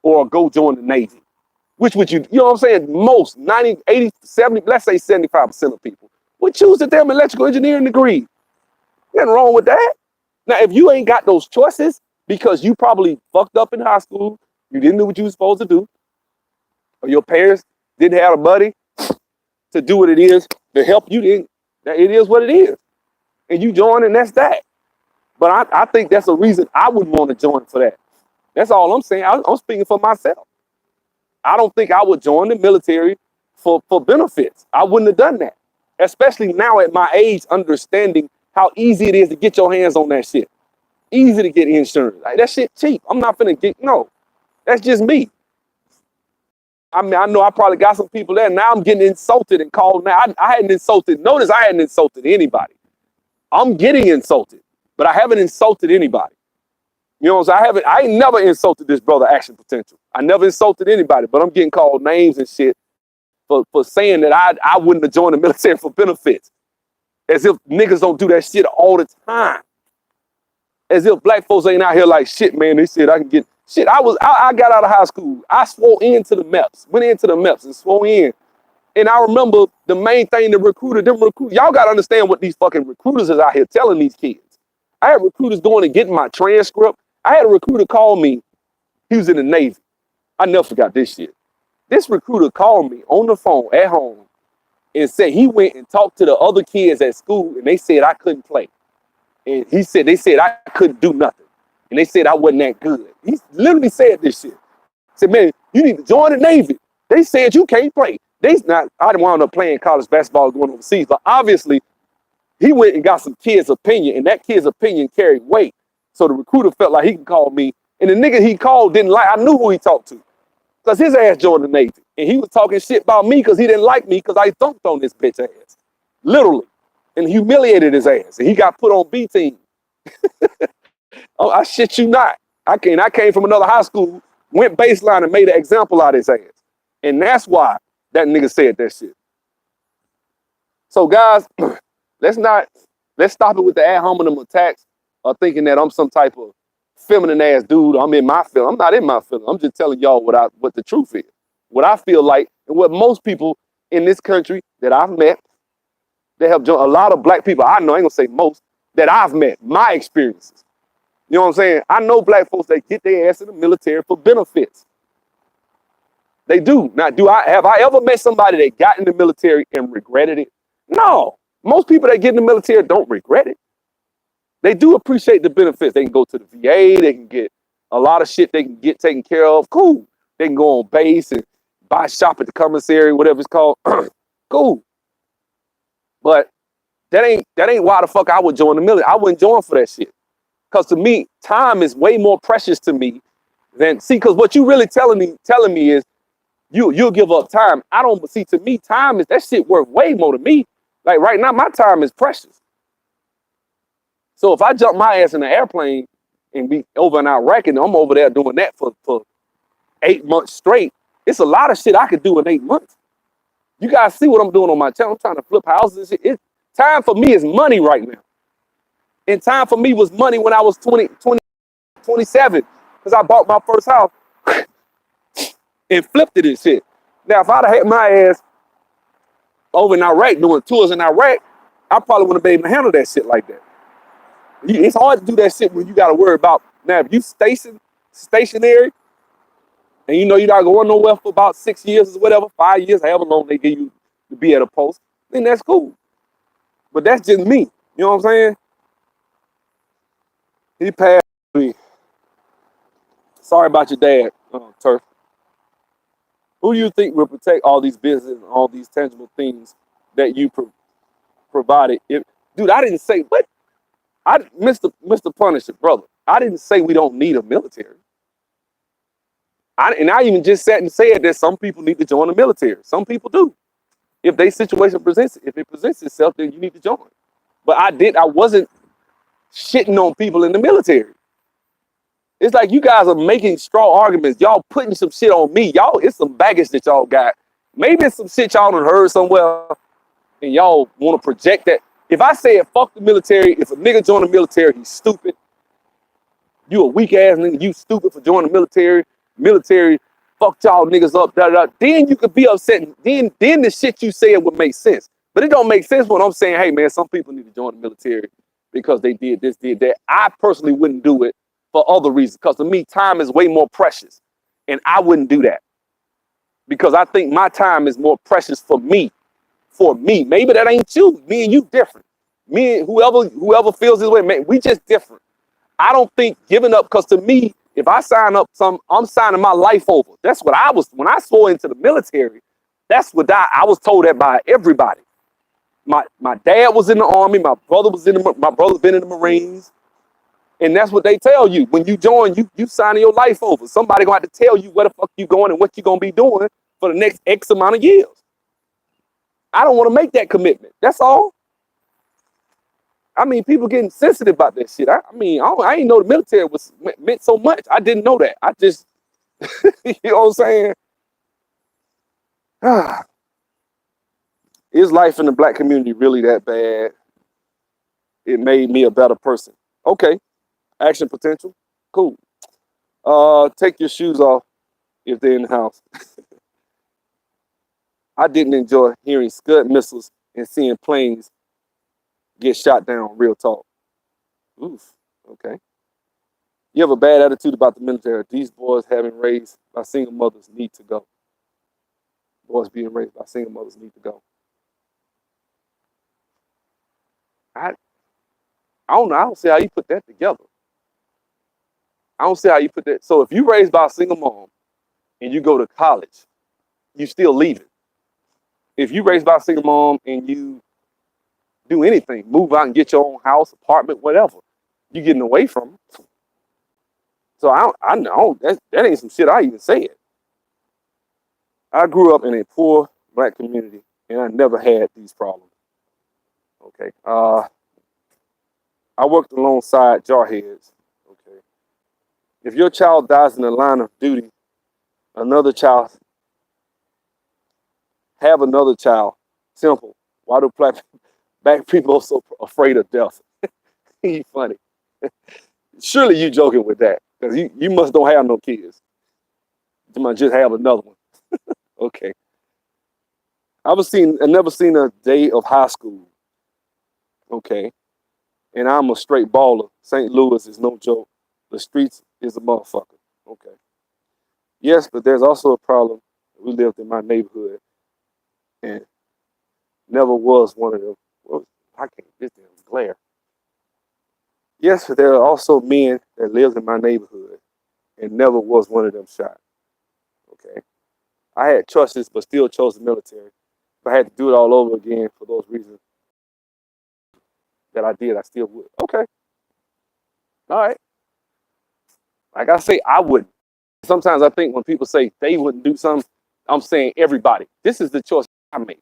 Speaker 1: or go join the Navy, which would you know what I'm saying? Most 90, 80, 70, let's say 75% of people would choose the damn electrical engineering degree. Nothing wrong with that. Now, if you ain't got those choices because you probably fucked up in high school, you didn't do what you were supposed to do, or your parents didn't have a buddy to do what it is to help you, then it is what it is. And you join, and that's that. But I think that's a reason I wouldn't want to join for that. That's all I'm saying. I'm speaking for myself. I don't think I would join the military for benefits. I wouldn't have done that. Especially now at my age, understanding how easy it is to get your hands on that shit. Easy to get insurance. Like that shit cheap. I'm not finna get, no. That's just me. I mean, I know I probably got some people there. Now I'm getting insulted and called. Now I hadn't insulted. Notice I hadn't insulted anybody. I'm getting insulted, but I haven't insulted anybody. You know what I'm saying? I ain't never insulted this brother Action Potential. I never insulted anybody, but I'm getting called names and shit for saying that I wouldn't have joined the military for benefits. As if niggas don't do that shit all the time. As if black folks ain't out here like shit, man. They said I can get shit. I got out of high school. I swore into the MEPS, went into the MEPS and swore in. And I remember the main thing the recruiter, y'all gotta understand what these fucking recruiters is out here telling these kids. I had recruiters going and getting my transcript. I had a recruiter call me. He was in the Navy. I never forgot this shit. This recruiter called me on the phone at home and said he went and talked to the other kids at school and they said I couldn't play. And they said I couldn't do nothing. And they said I wasn't that good. He literally said this shit. He said, man, you need to join the Navy. They said you can't play. I didn't wound up playing college basketball going overseas, but obviously he went and got some kid's opinion, and that kid's opinion carried weight. So the recruiter felt like he could call me, and the nigga he called didn't like, I knew who he talked to, because his ass joined the Navy. And he was talking shit about me because he didn't like me because I thumped on this bitch ass. Literally. And humiliated his ass. And he got put on B team. Oh, I shit you not. I came from another high school, went baseline and made an example out of his ass. And that's why that nigga said that shit. So guys, let's stop it with the ad hominem attacks or thinking that I'm some type of feminine ass dude. I'm in my feeling. I'm not in my feeling. I'm just telling y'all what the truth is. What I feel like and what most people in this country that I've met, that have joined, a lot of black people I know, I ain't gonna say most, that I've met, my experiences. You know what I'm saying? I know black folks that get their ass in the military for benefits. They do. Now, have I ever met somebody that got in the military and regretted it? No. Most people that get in the military don't regret it. They do appreciate the benefits. They can go to the VA, they can get a lot of shit they can get taken care of. Cool. They can go on base and buy shop at the commissary, whatever it's called. Cool. But that ain't why the fuck I would join the military. I wouldn't join for that shit. Because to me, time is way more precious to me than, because what you really telling me is you'll give up time. I don't see, to me, time is, that shit worth way more to me. Like right now, my time is precious. So if I jump my ass in an airplane and be over in Iraq and I'm over there doing that for 8 months straight, it's a lot of shit I could do in 8 months. You guys see what I'm doing on my channel. I'm trying to flip houses and shit. Time for me is money right now. And time for me was money when I was 27, because I bought my first house and flipped it and shit. Now, if I'd have had my ass over in Iraq doing tours in Iraq, I probably wouldn't have been able to handle that shit like that. It's hard to do that shit when you got to worry about, now, if you stationary, and you know you're not going nowhere for about 6 years or whatever, 5 years, however long they give you to be at a post, then that's cool. But that's just me. You know what I'm saying? He passed me. Sorry about your dad, Turf. Who do you think will protect all these businesses and all these tangible things that you provided? Dude, I didn't say, what? Mr. Punisher, brother, I didn't say we don't need a military. I even just sat and said that some people need to join the military. Some people do. If their situation presents itself, then you need to join. But I wasn't shitting on people in the military. It's like you guys are making straw arguments. Y'all putting some shit on me. Y'all, it's some baggage that y'all got. Maybe it's some shit y'all done heard somewhere and y'all want to project that. If I said fuck the military, if a nigga join the military, he's stupid. You a weak ass nigga, you stupid for joining the military, fucked y'all niggas up, then you could be upset. Then the shit you said would make sense. But it don't make sense when I'm saying, hey man, some people need to join the military because they did this, did that. I personally wouldn't do it for other reasons, because to me, time is way more precious. And I wouldn't do that. Because I think my time is more precious for me. Maybe that ain't you. Me and you different. Me and whoever feels this way, man, we just different. I don't think giving up, because to me, if I sign up I'm signing my life over. That's what I was, when I swore into the military, that's what I was told that by everybody. My dad was in the Army, my brother's been in the Marines. And that's what they tell you. When you join, you signing your life over. Somebody gonna have to tell you where the fuck you going and what you gonna be doing for the next X amount of years. I don't want to make that commitment. That's all. I mean, people getting sensitive about that shit. I mean, I ain't know the military was meant so much. I didn't know that. I just, you know what I'm saying? Is life in the black community really that bad? It made me a better person. Okay, action potential. Cool. Take your shoes off if they're in the house. I didn't enjoy hearing Scud missiles and seeing planes get shot down. Real talk. Oof. Okay. You have a bad attitude about the military. These boys having raised by single mothers need to go. Boys being raised by single mothers need to go. I I don't know. I don't see how you put that together. I don't see how you put that. So if you raised by a single mom and you go to college, you still leaving. If you raised by a single mom and you do anything, move out and get your own house, apartment, whatever, you getting away from them. So I know that ain't some shit I even said. I grew up in a poor black community and I never had these problems. Okay. I worked alongside jarheads. Okay. If your child dies in the line of duty, another child have another child. Simple. Why do black people so afraid of death? He funny. Surely you joking with that because you must don't have no kids. You might just have another one. Okay. I never seen a day of high school. Okay. And I'm a straight baller. St. Louis is no joke. The streets is a motherfucker. Okay. Yes, but there's also a problem. We lived in my neighborhood and never was one of them. Well, I can't. This damn glare. Yes, but there are also men that lived in my neighborhood and never was one of them shot. Okay. I had choices, but still chose the military. If I had to do it all over again for those reasons that I did, I still would. Okay. All right. Like I say, I wouldn't. Sometimes I think when people say they wouldn't do something, I'm saying everybody. This is the choice I made.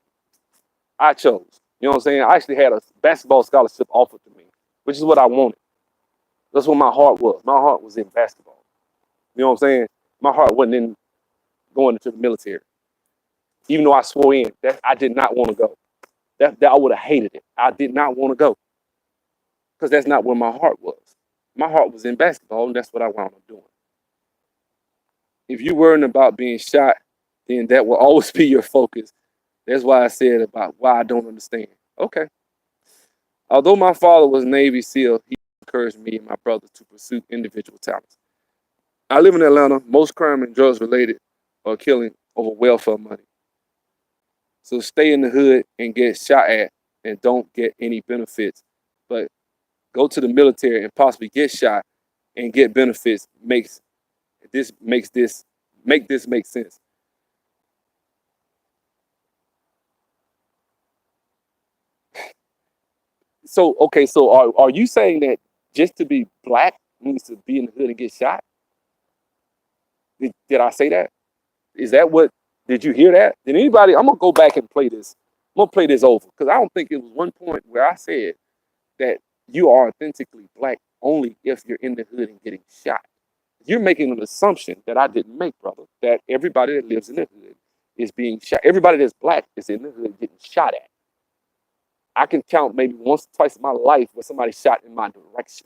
Speaker 1: I chose. You know what I'm saying? I actually had a basketball scholarship offered to me, which is what I wanted. That's what my heart was. My heart was in basketball. You know what I'm saying? My heart wasn't in going into the military. Even though I swore in that I did not want to go. That I would have hated it. I did not want to go. Because that's not where my heart was. My heart was in basketball, and that's what I wound up doing. If you're worrying about being shot, then that will always be your focus. That's why I said about why I don't understand. Okay. Although my father was Navy SEAL, he encouraged me and my brothers to pursue individual talents. I live in Atlanta. Most crime and drugs related are killing over welfare money. So stay in the hood and get shot at and don't get any benefits. But go to the military and possibly get shot and get benefits makes this make sense. So okay, so are you saying that just to be black means to be in the hood and get shot? Did I say that? Is that what? Did you hear that? Did anybody? I'm gonna go back and play this. I'm gonna play this over because I don't think it was one point where I said that you are authentically black only if you're in the hood and getting shot. You're making an assumption that I didn't make, brother. That everybody that lives in the hood is being shot. Everybody that's black is in the hood getting shot at. I can count maybe once or twice in my life where somebody shot in my direction.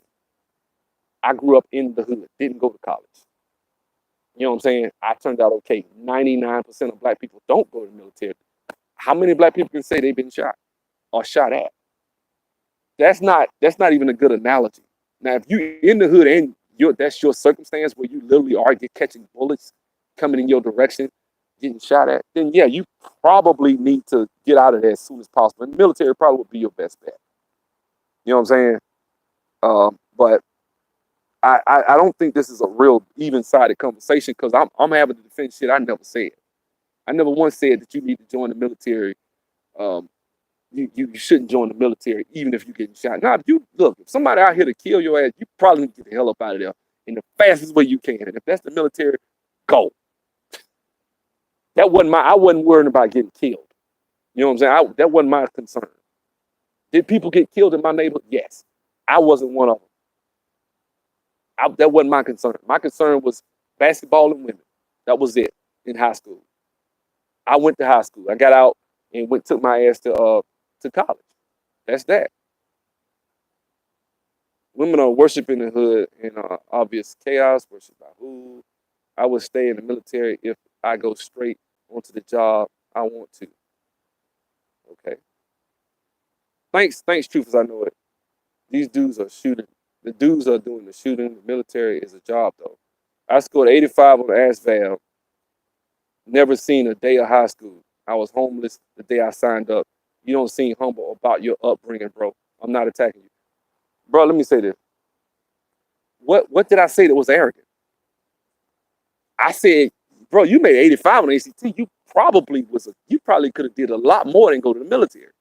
Speaker 1: I grew up in the hood, didn't go to college. You know what I'm saying? I turned out okay. 99% of black people don't go to the military. How many black people can say they've been shot or shot at? That's not even a good analogy. Now, if you in the hood and that's your circumstance where you literally are catching bullets coming in your direction, getting shot at, then yeah, you probably need to get out of there as soon as possible. And the military probably would be your best bet. You know what I'm saying? But I don't think this is a real even-sided conversation because I'm having to defend shit I never said. I never once said that you need to join the military. Um, you shouldn't join the military even if you're getting shot. Now, if somebody out here to kill your ass, you probably need to get the hell up out of there in the fastest way you can. And if that's the military, go. I wasn't worrying about getting killed. You know what I'm saying? That wasn't my concern.
Speaker 2: Did people get killed in my neighborhood? Yes. I wasn't one of them. That wasn't my concern. My concern was basketball and women. That was it in high school. I went to high school. I got out and took my ass to college. That's that. Women are worshiping the hood in obvious chaos. Worship by who? I would stay in the military if I go straight onto the job I want to. Okay. Thanks, truth as I know it. These dudes are shooting. The dudes are doing the shooting. The military is a job though. I scored 85 on the ASVAB. Never seen a day of high school. I was homeless the day I signed up. You don't seem humble about your upbringing, bro. I'm not attacking you. Bro, let me say this. What did I say that was arrogant? I said, bro, you made 85 on ACT. You probably could have did a lot more than go to the military.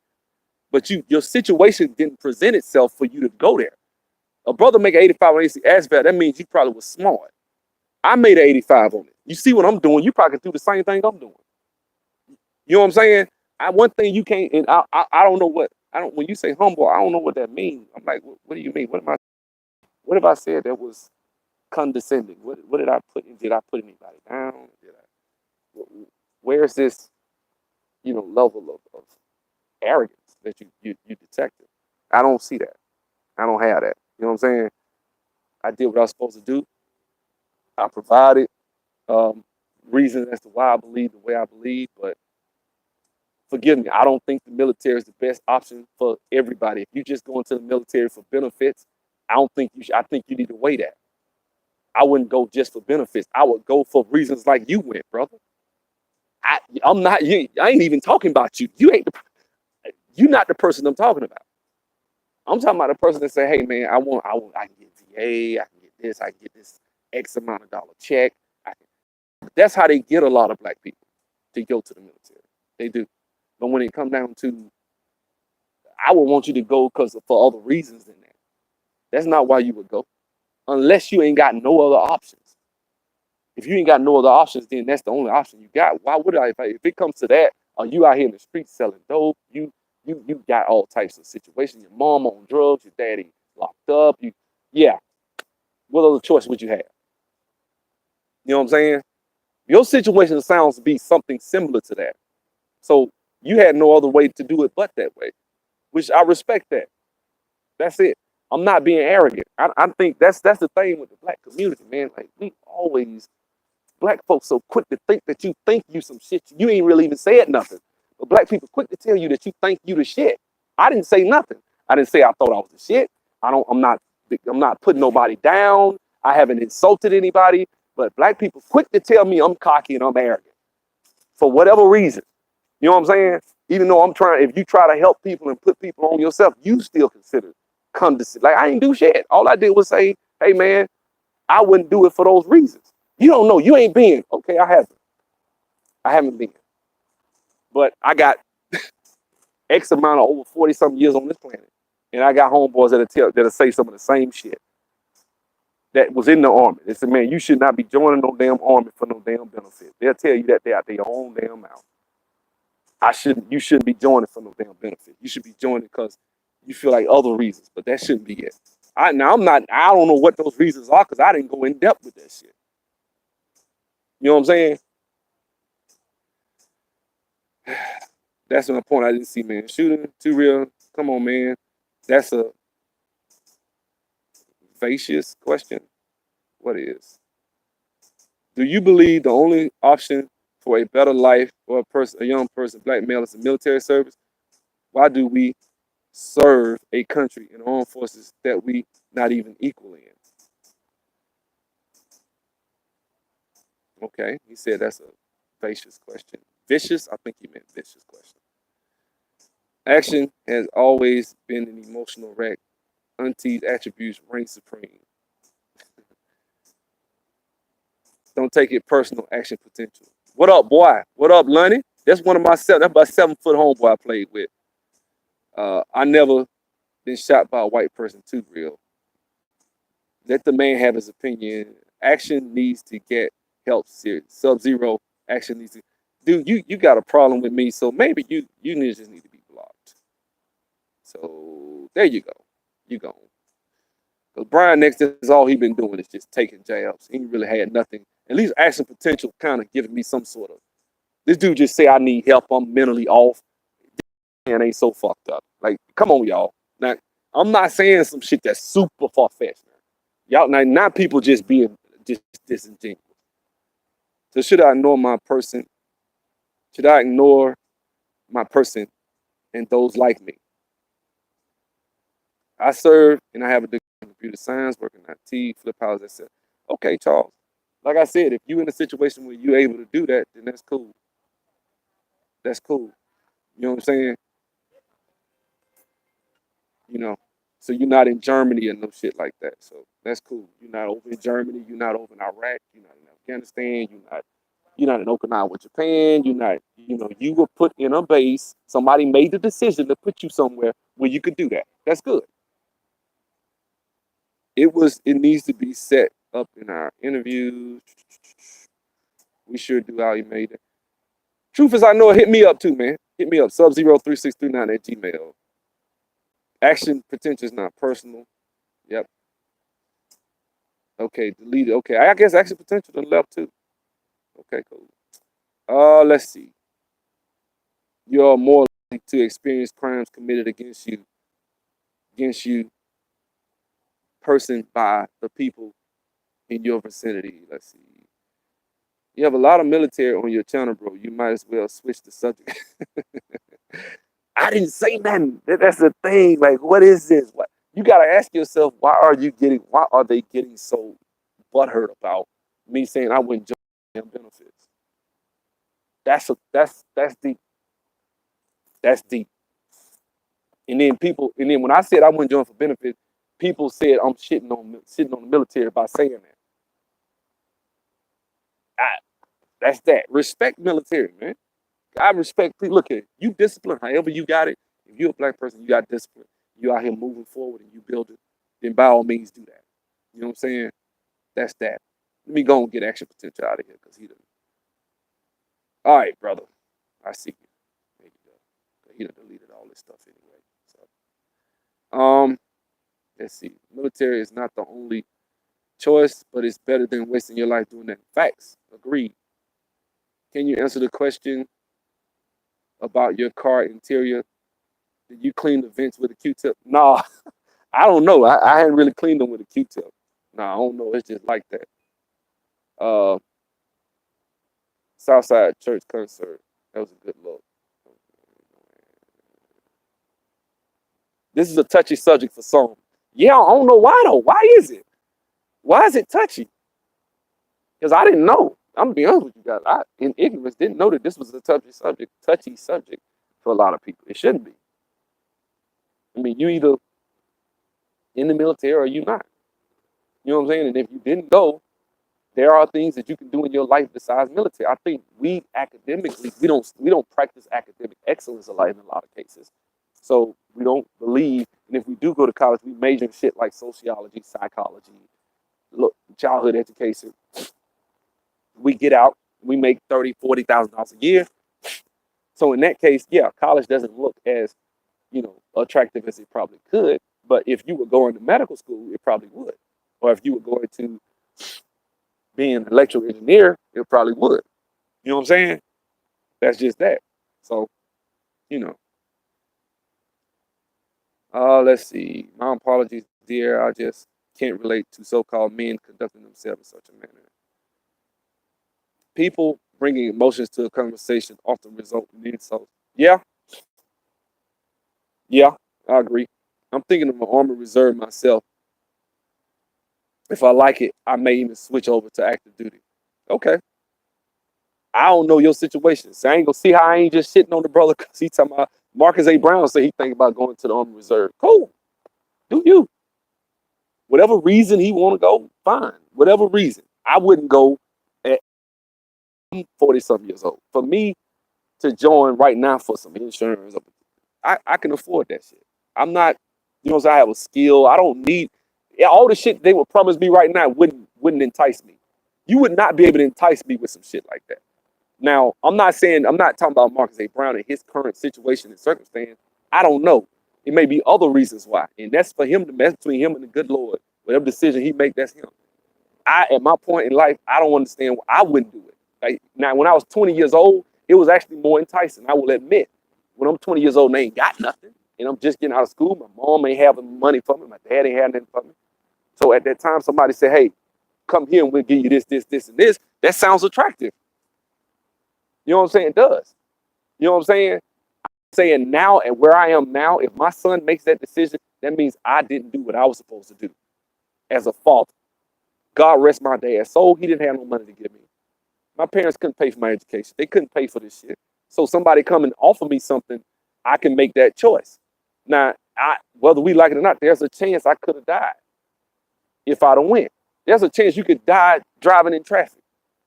Speaker 2: But your situation didn't present itself for you to go there. A brother make an 85 on ASVAB, that means you probably was smart. I made an 85 on it. You see what I'm doing? You probably can do the same thing I'm doing. You know what I'm saying? One thing you can't, and I don't know what I don't. When you say humble, I don't know what that means. I'm like, what do you mean? What have I said that was condescending? What did I put? Did I put anybody down? Where's this, level of arrogance that you detected? I don't see that. I don't have that. You know what I'm saying? I did what I was supposed to do. I provided reasons as to why I believe the way I believe, but forgive me, I don't think the military is the best option for everybody. If you just go into the military for benefits, I don't think you should. I think you need to weigh that. I wouldn't go just for benefits. I would go for reasons like you went, brother. I'm not you. I ain't even talking about you. You're not the person I'm talking about. I'm talking about the person that say, hey man, I can get VA, I can get this, I can get this X amount of dollar check. That's how they get a lot of black people to go to the military. They do. But when it comes down to, I would want you to go because for other reasons than that. That's not why you would go, unless you ain't got no other options. If you ain't got no other options, then that's the only option you got. Why would I? If it comes to that, are you out here in the streets selling dope? You got all types of situations. Your mom on drugs, your daddy locked up. Yeah. What other choice would you have? You know what I'm saying? Your situation sounds to be something similar to that. So you had no other way to do it but that way, which I respect that. That's it. I'm not being arrogant. I think that's the thing with the black community, man. Like black folks so quick to think that you think you some shit. You ain't really even said nothing. But black people quick to tell you that you think you the shit. I didn't say nothing. I didn't say I thought I was the shit. I'm not putting nobody down. I haven't insulted anybody. But black people quick to tell me I'm cocky and I'm arrogant for whatever reason. You know what I'm saying? Even though if you try to help people and put people on yourself, you still consider condescending. Like I ain't do shit. All I did was say, hey man, I wouldn't do it for those reasons. You don't know. You ain't been. Okay, I haven't. I haven't been. But I got X amount of over 40 something years on this planet. And I got homeboys that'll say some of the same shit that was in the army. They said, man, you should not be joining no damn army for no damn benefit. They'll tell you that they out their own damn mouth. You shouldn't be joining for no damn benefit. You should be joining because you feel like other reasons, but that shouldn't be it. I don't know what those reasons are because I didn't go in depth with that shit. You know what I'm saying? That's my point. I didn't see, man. Shooting, too real. Come on, man. That's a facious question. What is? Do you believe the only option for a better life for a young person, black male, is the military service? Why do we serve a country in armed forces that we not even equal in? Okay, he said that's a facious question. Vicious? I think he meant vicious question. Action has always been an emotional wreck. Auntie's attributes reign supreme. Don't take it personal. Action potential. What up, boy? What up, Lonnie? That's one of my that's my 7-foot homeboy I played with. I never been shot by a white person too real. Let the man have his opinion. Action needs to get help serious. Sub-Zero action needs to. Dude, you got a problem with me, so maybe you just need to be blocked. So there you go. You go. Because Brian next is all he been doing is just taking jabs. He ain't really had nothing. At least action potential kind of giving me some sort of. This dude just say I need help. I'm mentally off. And ain't so fucked up. Like, come on, y'all. Now, I'm not saying some shit that's super far fetched. Y'all, now, not people just being just disingenuous. So should I ignore my person? Should I ignore my person and those like me? I serve and I have a degree in computer science, working at Flip House, etc. Okay, Charles. Like I said, if you in a situation where you're able to do that, then that's cool. That's cool. You know what I'm saying? You know, so you're not in Germany or no shit like that. So that's cool. You're not over in Germany. You're not over in Iraq. You're not in Afghanistan. You're not in Okinawa, Japan. You're not. You know, you were put in a base. Somebody made the decision to put you somewhere where you could do that. That's good. It needs to be set up in our interviews. We sure do how he made it. Truth is, I know it. Hit me up too, man. Hit me up. Sub-03639 at Gmail. Action potential is not personal. Yep. Okay, delete it. Okay, I guess action potential to the left too. Okay, cool. Let's see. You're more likely to experience crimes committed against you, person by the people in your vicinity. Let's see. You have a lot of military on your channel, bro. You might as well switch the subject. I didn't say nothing. That's the thing. Like, what is this? What you gotta ask yourself? Why are they getting so butthurt about me saying I wouldn't join them benefits? That's deep. That's deep. And then when I said I wouldn't join for benefits, people said I'm sitting on the military by saying that. That's that. Respect military, man. I respect people. Look at it. You discipline however you got it. If you're a black person, you got discipline. You out here moving forward and you build it, then by all means do that. You know what I'm saying? That's that. Let me go and get action potential out of here because he done. All right, brother. I see you. There you go. He done deleted all this stuff anyway. So let's see. Military is not the only choice, but it's better than wasting your life doing that. Facts. Agreed. Can you answer the question about your car interior? Did you clean the vents with a Q-tip? No, I don't know. I hadn't really cleaned them with a Q-tip. No, I don't know. It's just like that. Southside Church concert. That was a good look. This is a touchy subject for some. Yeah, I don't know why though. Why is it? Why is it touchy? Because I didn't know. I'm gonna be honest with you guys. I, in ignorance, didn't know that this was a touchy subject for a lot of people. It shouldn't be. I mean, you either in the military or you not. You know what I'm saying? And if you didn't go, there are things that you can do in your life besides military. I think we academically we don't practice academic excellence a lot in a lot of cases. So we don't believe, and if we do go to college, we major in shit like sociology, psychology, childhood education. We get out, we make $30,000-$40,000 a year. So in that case, yeah, college doesn't look as, attractive as it probably could. But if you were going to medical school, it probably would. Or if you were going to be an electrical engineer, it probably would. You know what I'm saying? That's just that. So, let's see. My apologies, dear. I just can't relate to so-called men conducting themselves in such a manner. People bringing emotions to a conversation often result in insults. Yeah, I agree. I'm thinking of an Army Reserve myself. If I like it, I may even switch over to active duty. Okay. I don't know your situation. So I ain't gonna see how I ain't just sitting on the brother because he talking about Marcus A. Brown said he think about going to the Army Reserve. Cool. Do you. Whatever reason he want to go, fine. Whatever reason. I wouldn't go at 40-something years old. For me to join right now for some insurance, I can afford that shit. I'm not, I have a skill. I don't need all the shit they would promise me right now wouldn't entice me. You would not be able to entice me with some shit like that. Now, I'm not talking about Marcus A. Brown and his current situation and circumstance. I don't know. It may be other reasons why. And that's for him, that's between him and the good Lord. Whatever decision he make, that's him. At my point in life, I don't understand why I wouldn't do it. Like now, when I was 20 years old, it was actually more enticing. I will admit, when I'm 20 years old and I ain't got nothing, and I'm just getting out of school, my mom ain't having money for me, my dad ain't having anything for me. So at that time, somebody said, "Hey, come here and we'll give you this, this, this, and this." That sounds attractive. You know what I'm saying? It does. You know what I'm saying? Saying now and where I am now, if my son makes that decision, that means I didn't do what I was supposed to do as a father. God rest my dad's soul. He didn't have no money to give me. My parents couldn't pay for my education. They couldn't pay for this shit. So somebody come and offer me something, I can make that choice. Now, whether we like it or not, there's a chance I could have died if I'd have went. There's a chance you could die driving in traffic.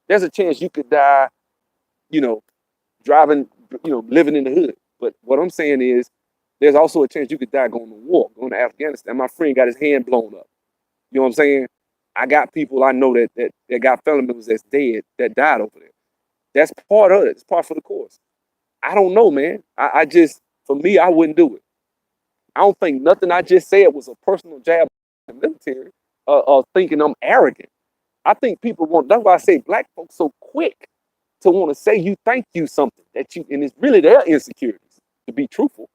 Speaker 2: There's a chance you could die, you know, driving, living in the hood. But what I'm saying is, there's also a chance you could die going to war, going to Afghanistan. My friend got his hand blown up. You know what I'm saying? I got people I know that got family members that's dead that died over there. That's part of it. It's part for the course. I don't know, man. I just, for me, I wouldn't do it. I don't think nothing I just said was a personal jab at the military or thinking I'm arrogant. I think people that's why I say black folks so quick to want to say thank you something and it's really their insecurities, to be truthful.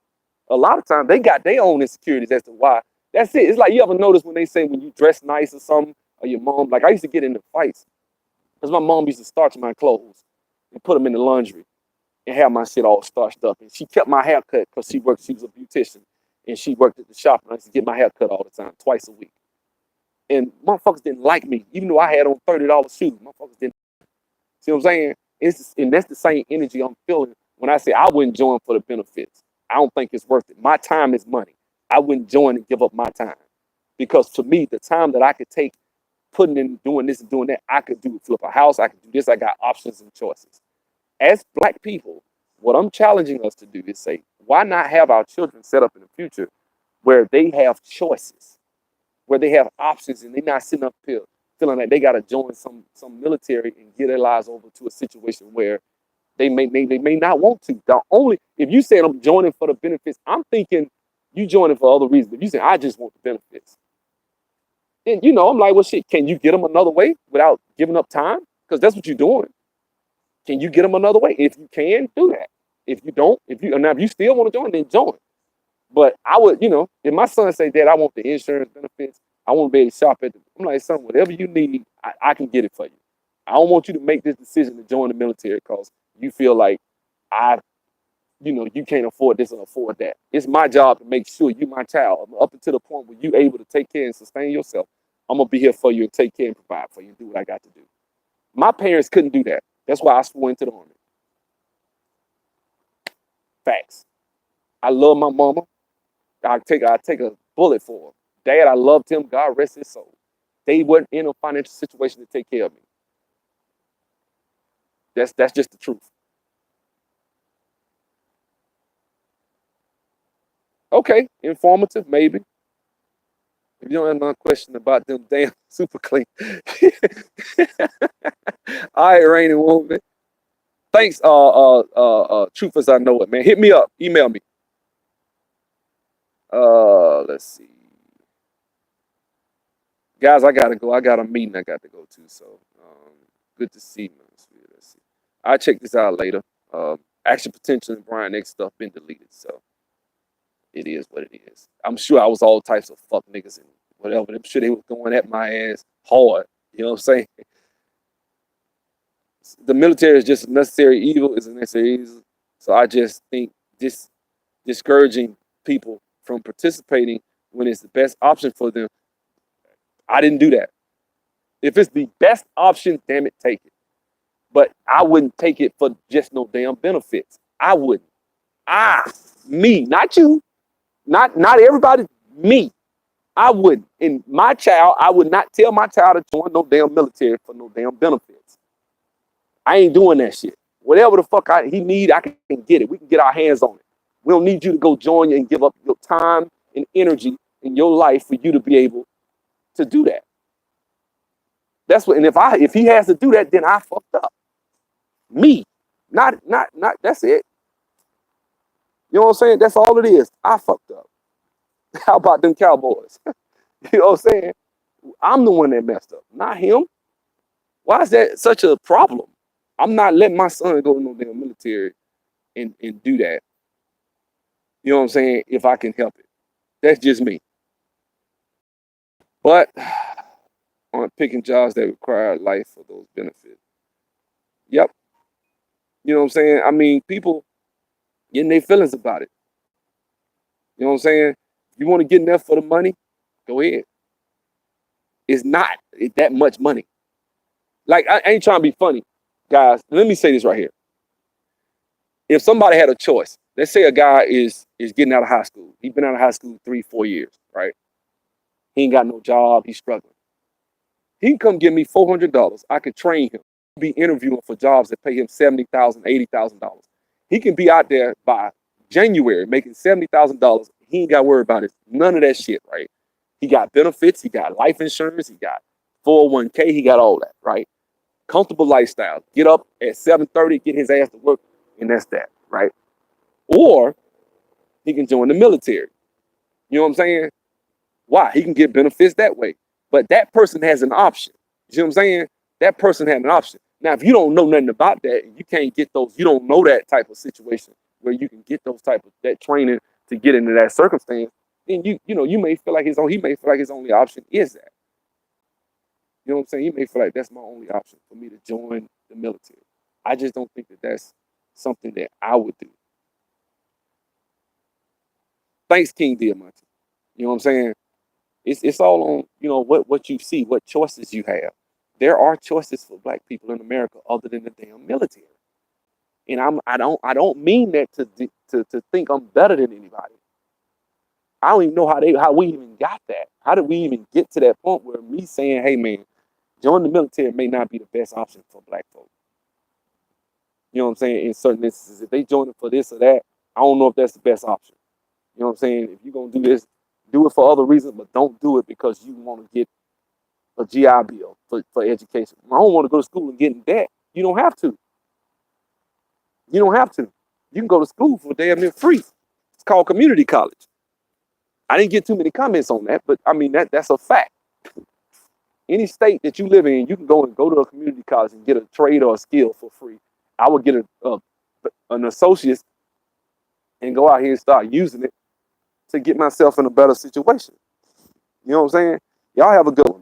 Speaker 2: A lot of times they got their own insecurities as to why. That's it. It's like you ever notice when they say when you dress nice or something, or your mom, like I used to get into fights because my mom used to starch my clothes and put them in the laundry and have my shit all starched up. And she kept my hair cut because she was a beautician and she worked at the shop and I used to get my hair cut all the time, twice a week. And motherfuckers didn't like me, even though I had on $30 shoes. Motherfuckers didn't. See what I'm saying? And that's the same energy I'm feeling when I say I wouldn't join for the benefits. I don't think it's worth it. My time is money. I wouldn't join and give up my time. Because to me, the time that I could take putting in doing this and doing that, I could do flip a house, I could do this, I got options and choices. As black people, what I'm challenging us to do is say, why not have our children set up in the future where they have choices, where they have options and they're not sitting up here feeling like they got to join some military and get their lives over to a situation where they may not want to. If you say I'm joining for the benefits, I'm thinking you joining for other reasons. If you say I just want the benefits, then I'm like, well, shit. Can you get them another way without giving up time? Because that's what you're doing. Can you get them another way? If you can, do that. If you don't, if you still want to join, then join. But I would, if my son say, Dad, I want the insurance benefits, I want to be able to shop I'm like, son, whatever you need, I can get it for you. I don't want you to make this decision to join the military because you feel like you can't afford this or afford that. It's my job to make sure you, my child, up until the point where you're able to take care and sustain yourself. I'm going to be here for you and take care and provide for you and do what I got to do. My parents couldn't do that. That's why I swore into the Army. Facts. I love my mama. I take a bullet for her. Dad, I loved him. God rest his soul. They weren't in a financial situation to take care of me. That's just the truth. Okay, informative, maybe. If you don't have another question about them damn super clean. All right, Rainy Woman. Thanks, Truth as I Know It, man. Hit me up. Email me. Let's see. Guys, I gotta go. I got a meeting I got to go to. So good to see you. Let's see. I'll check this out later. Action Potential and Brian X stuff been deleted. So it is what it is. I'm sure I was all types of fuck niggas and whatever. I'm sure they was going at my ass hard. You know what I'm saying? The military is just a necessary evil. It's a necessary evil. So I just think this discouraging people from participating when it's the best option for them. I didn't do that. If it's the best option, damn it, take it. But I wouldn't take it for just no damn benefits. I wouldn't. Me, not you. Not everybody, me. I wouldn't. And my child, I would not tell my child to join no damn military for no damn benefits. I ain't doing that shit. Whatever the fuck he need, I can get it. We can get our hands on it. We don't need you to go join and give up your time and energy in your life for you to be able to do that. That's what. And if he has to do that, then I fucked up. Me, not. That's it. You know what I'm saying? That's all it is. I fucked up. How about them Cowboys? You know what I'm saying? I'm the one that messed up, not him. Why is that such a problem? I'm not letting my son go to no damn military and do that. You know what I'm saying? If I can help it. That's just me. But on picking jobs that require life for those benefits. Yep. You know what I'm saying? I mean, people getting their feelings about it. You know what I'm saying? You want to get in there for the money? Go ahead. It's not that much money. Like, I ain't trying to be funny, guys. Let me say this right here. If somebody had a choice, let's say a guy is getting out of high school. He's been out of high school 3-4 years, right? He ain't got no job. He's struggling. He can come give me $400. I can train him. Be interviewing for jobs that pay him $70,000, $80,000. He can be out there by January making $70,000. He ain't got to worry about it. None of that shit, right? He got benefits. He got life insurance. He got 401k. He got all that, right? Comfortable lifestyle. Get up at 7:30, get his ass to work, and that's that, right? Or he can join the military. You know what I'm saying? Why? He can get benefits that way. But that person has an option. You see what I'm saying? That person had an option. Now, if you don't know nothing about that, and you can't get those, you don't know that type of situation where you can get those type of that training to get into that circumstance, then you may feel like he may feel like his only option is that. You know what I'm saying? He may feel like that's my only option for me to join the military. I just don't think that that's something that I would do. Thanks, King Diamante. You know what I'm saying? It's all on, what you see, what choices you have. There are choices for black people in America other than the damn military. And I don't mean that to think I'm better than anybody. I don't even know how we even got that. How did we even get to that point where me saying, hey man, join the military may not be the best option for black folks. You know what I'm saying? In certain instances, if they join it for this or that, I don't know if that's the best option. You know what I'm saying? If you're gonna do this, do it for other reasons, but don't do it because you want to get a GI Bill for education. I don't want to go to school and get in debt. You don't have to. You don't have to. You can go to school for damn near free. It's called community college. I didn't get too many comments on that, but I mean that's a fact. Any state that you live in, you can go to a community college and get a trade or a skill for free. I would get an associate and go out here and start using it to get myself in a better situation. You know what I'm saying? Y'all have a good one.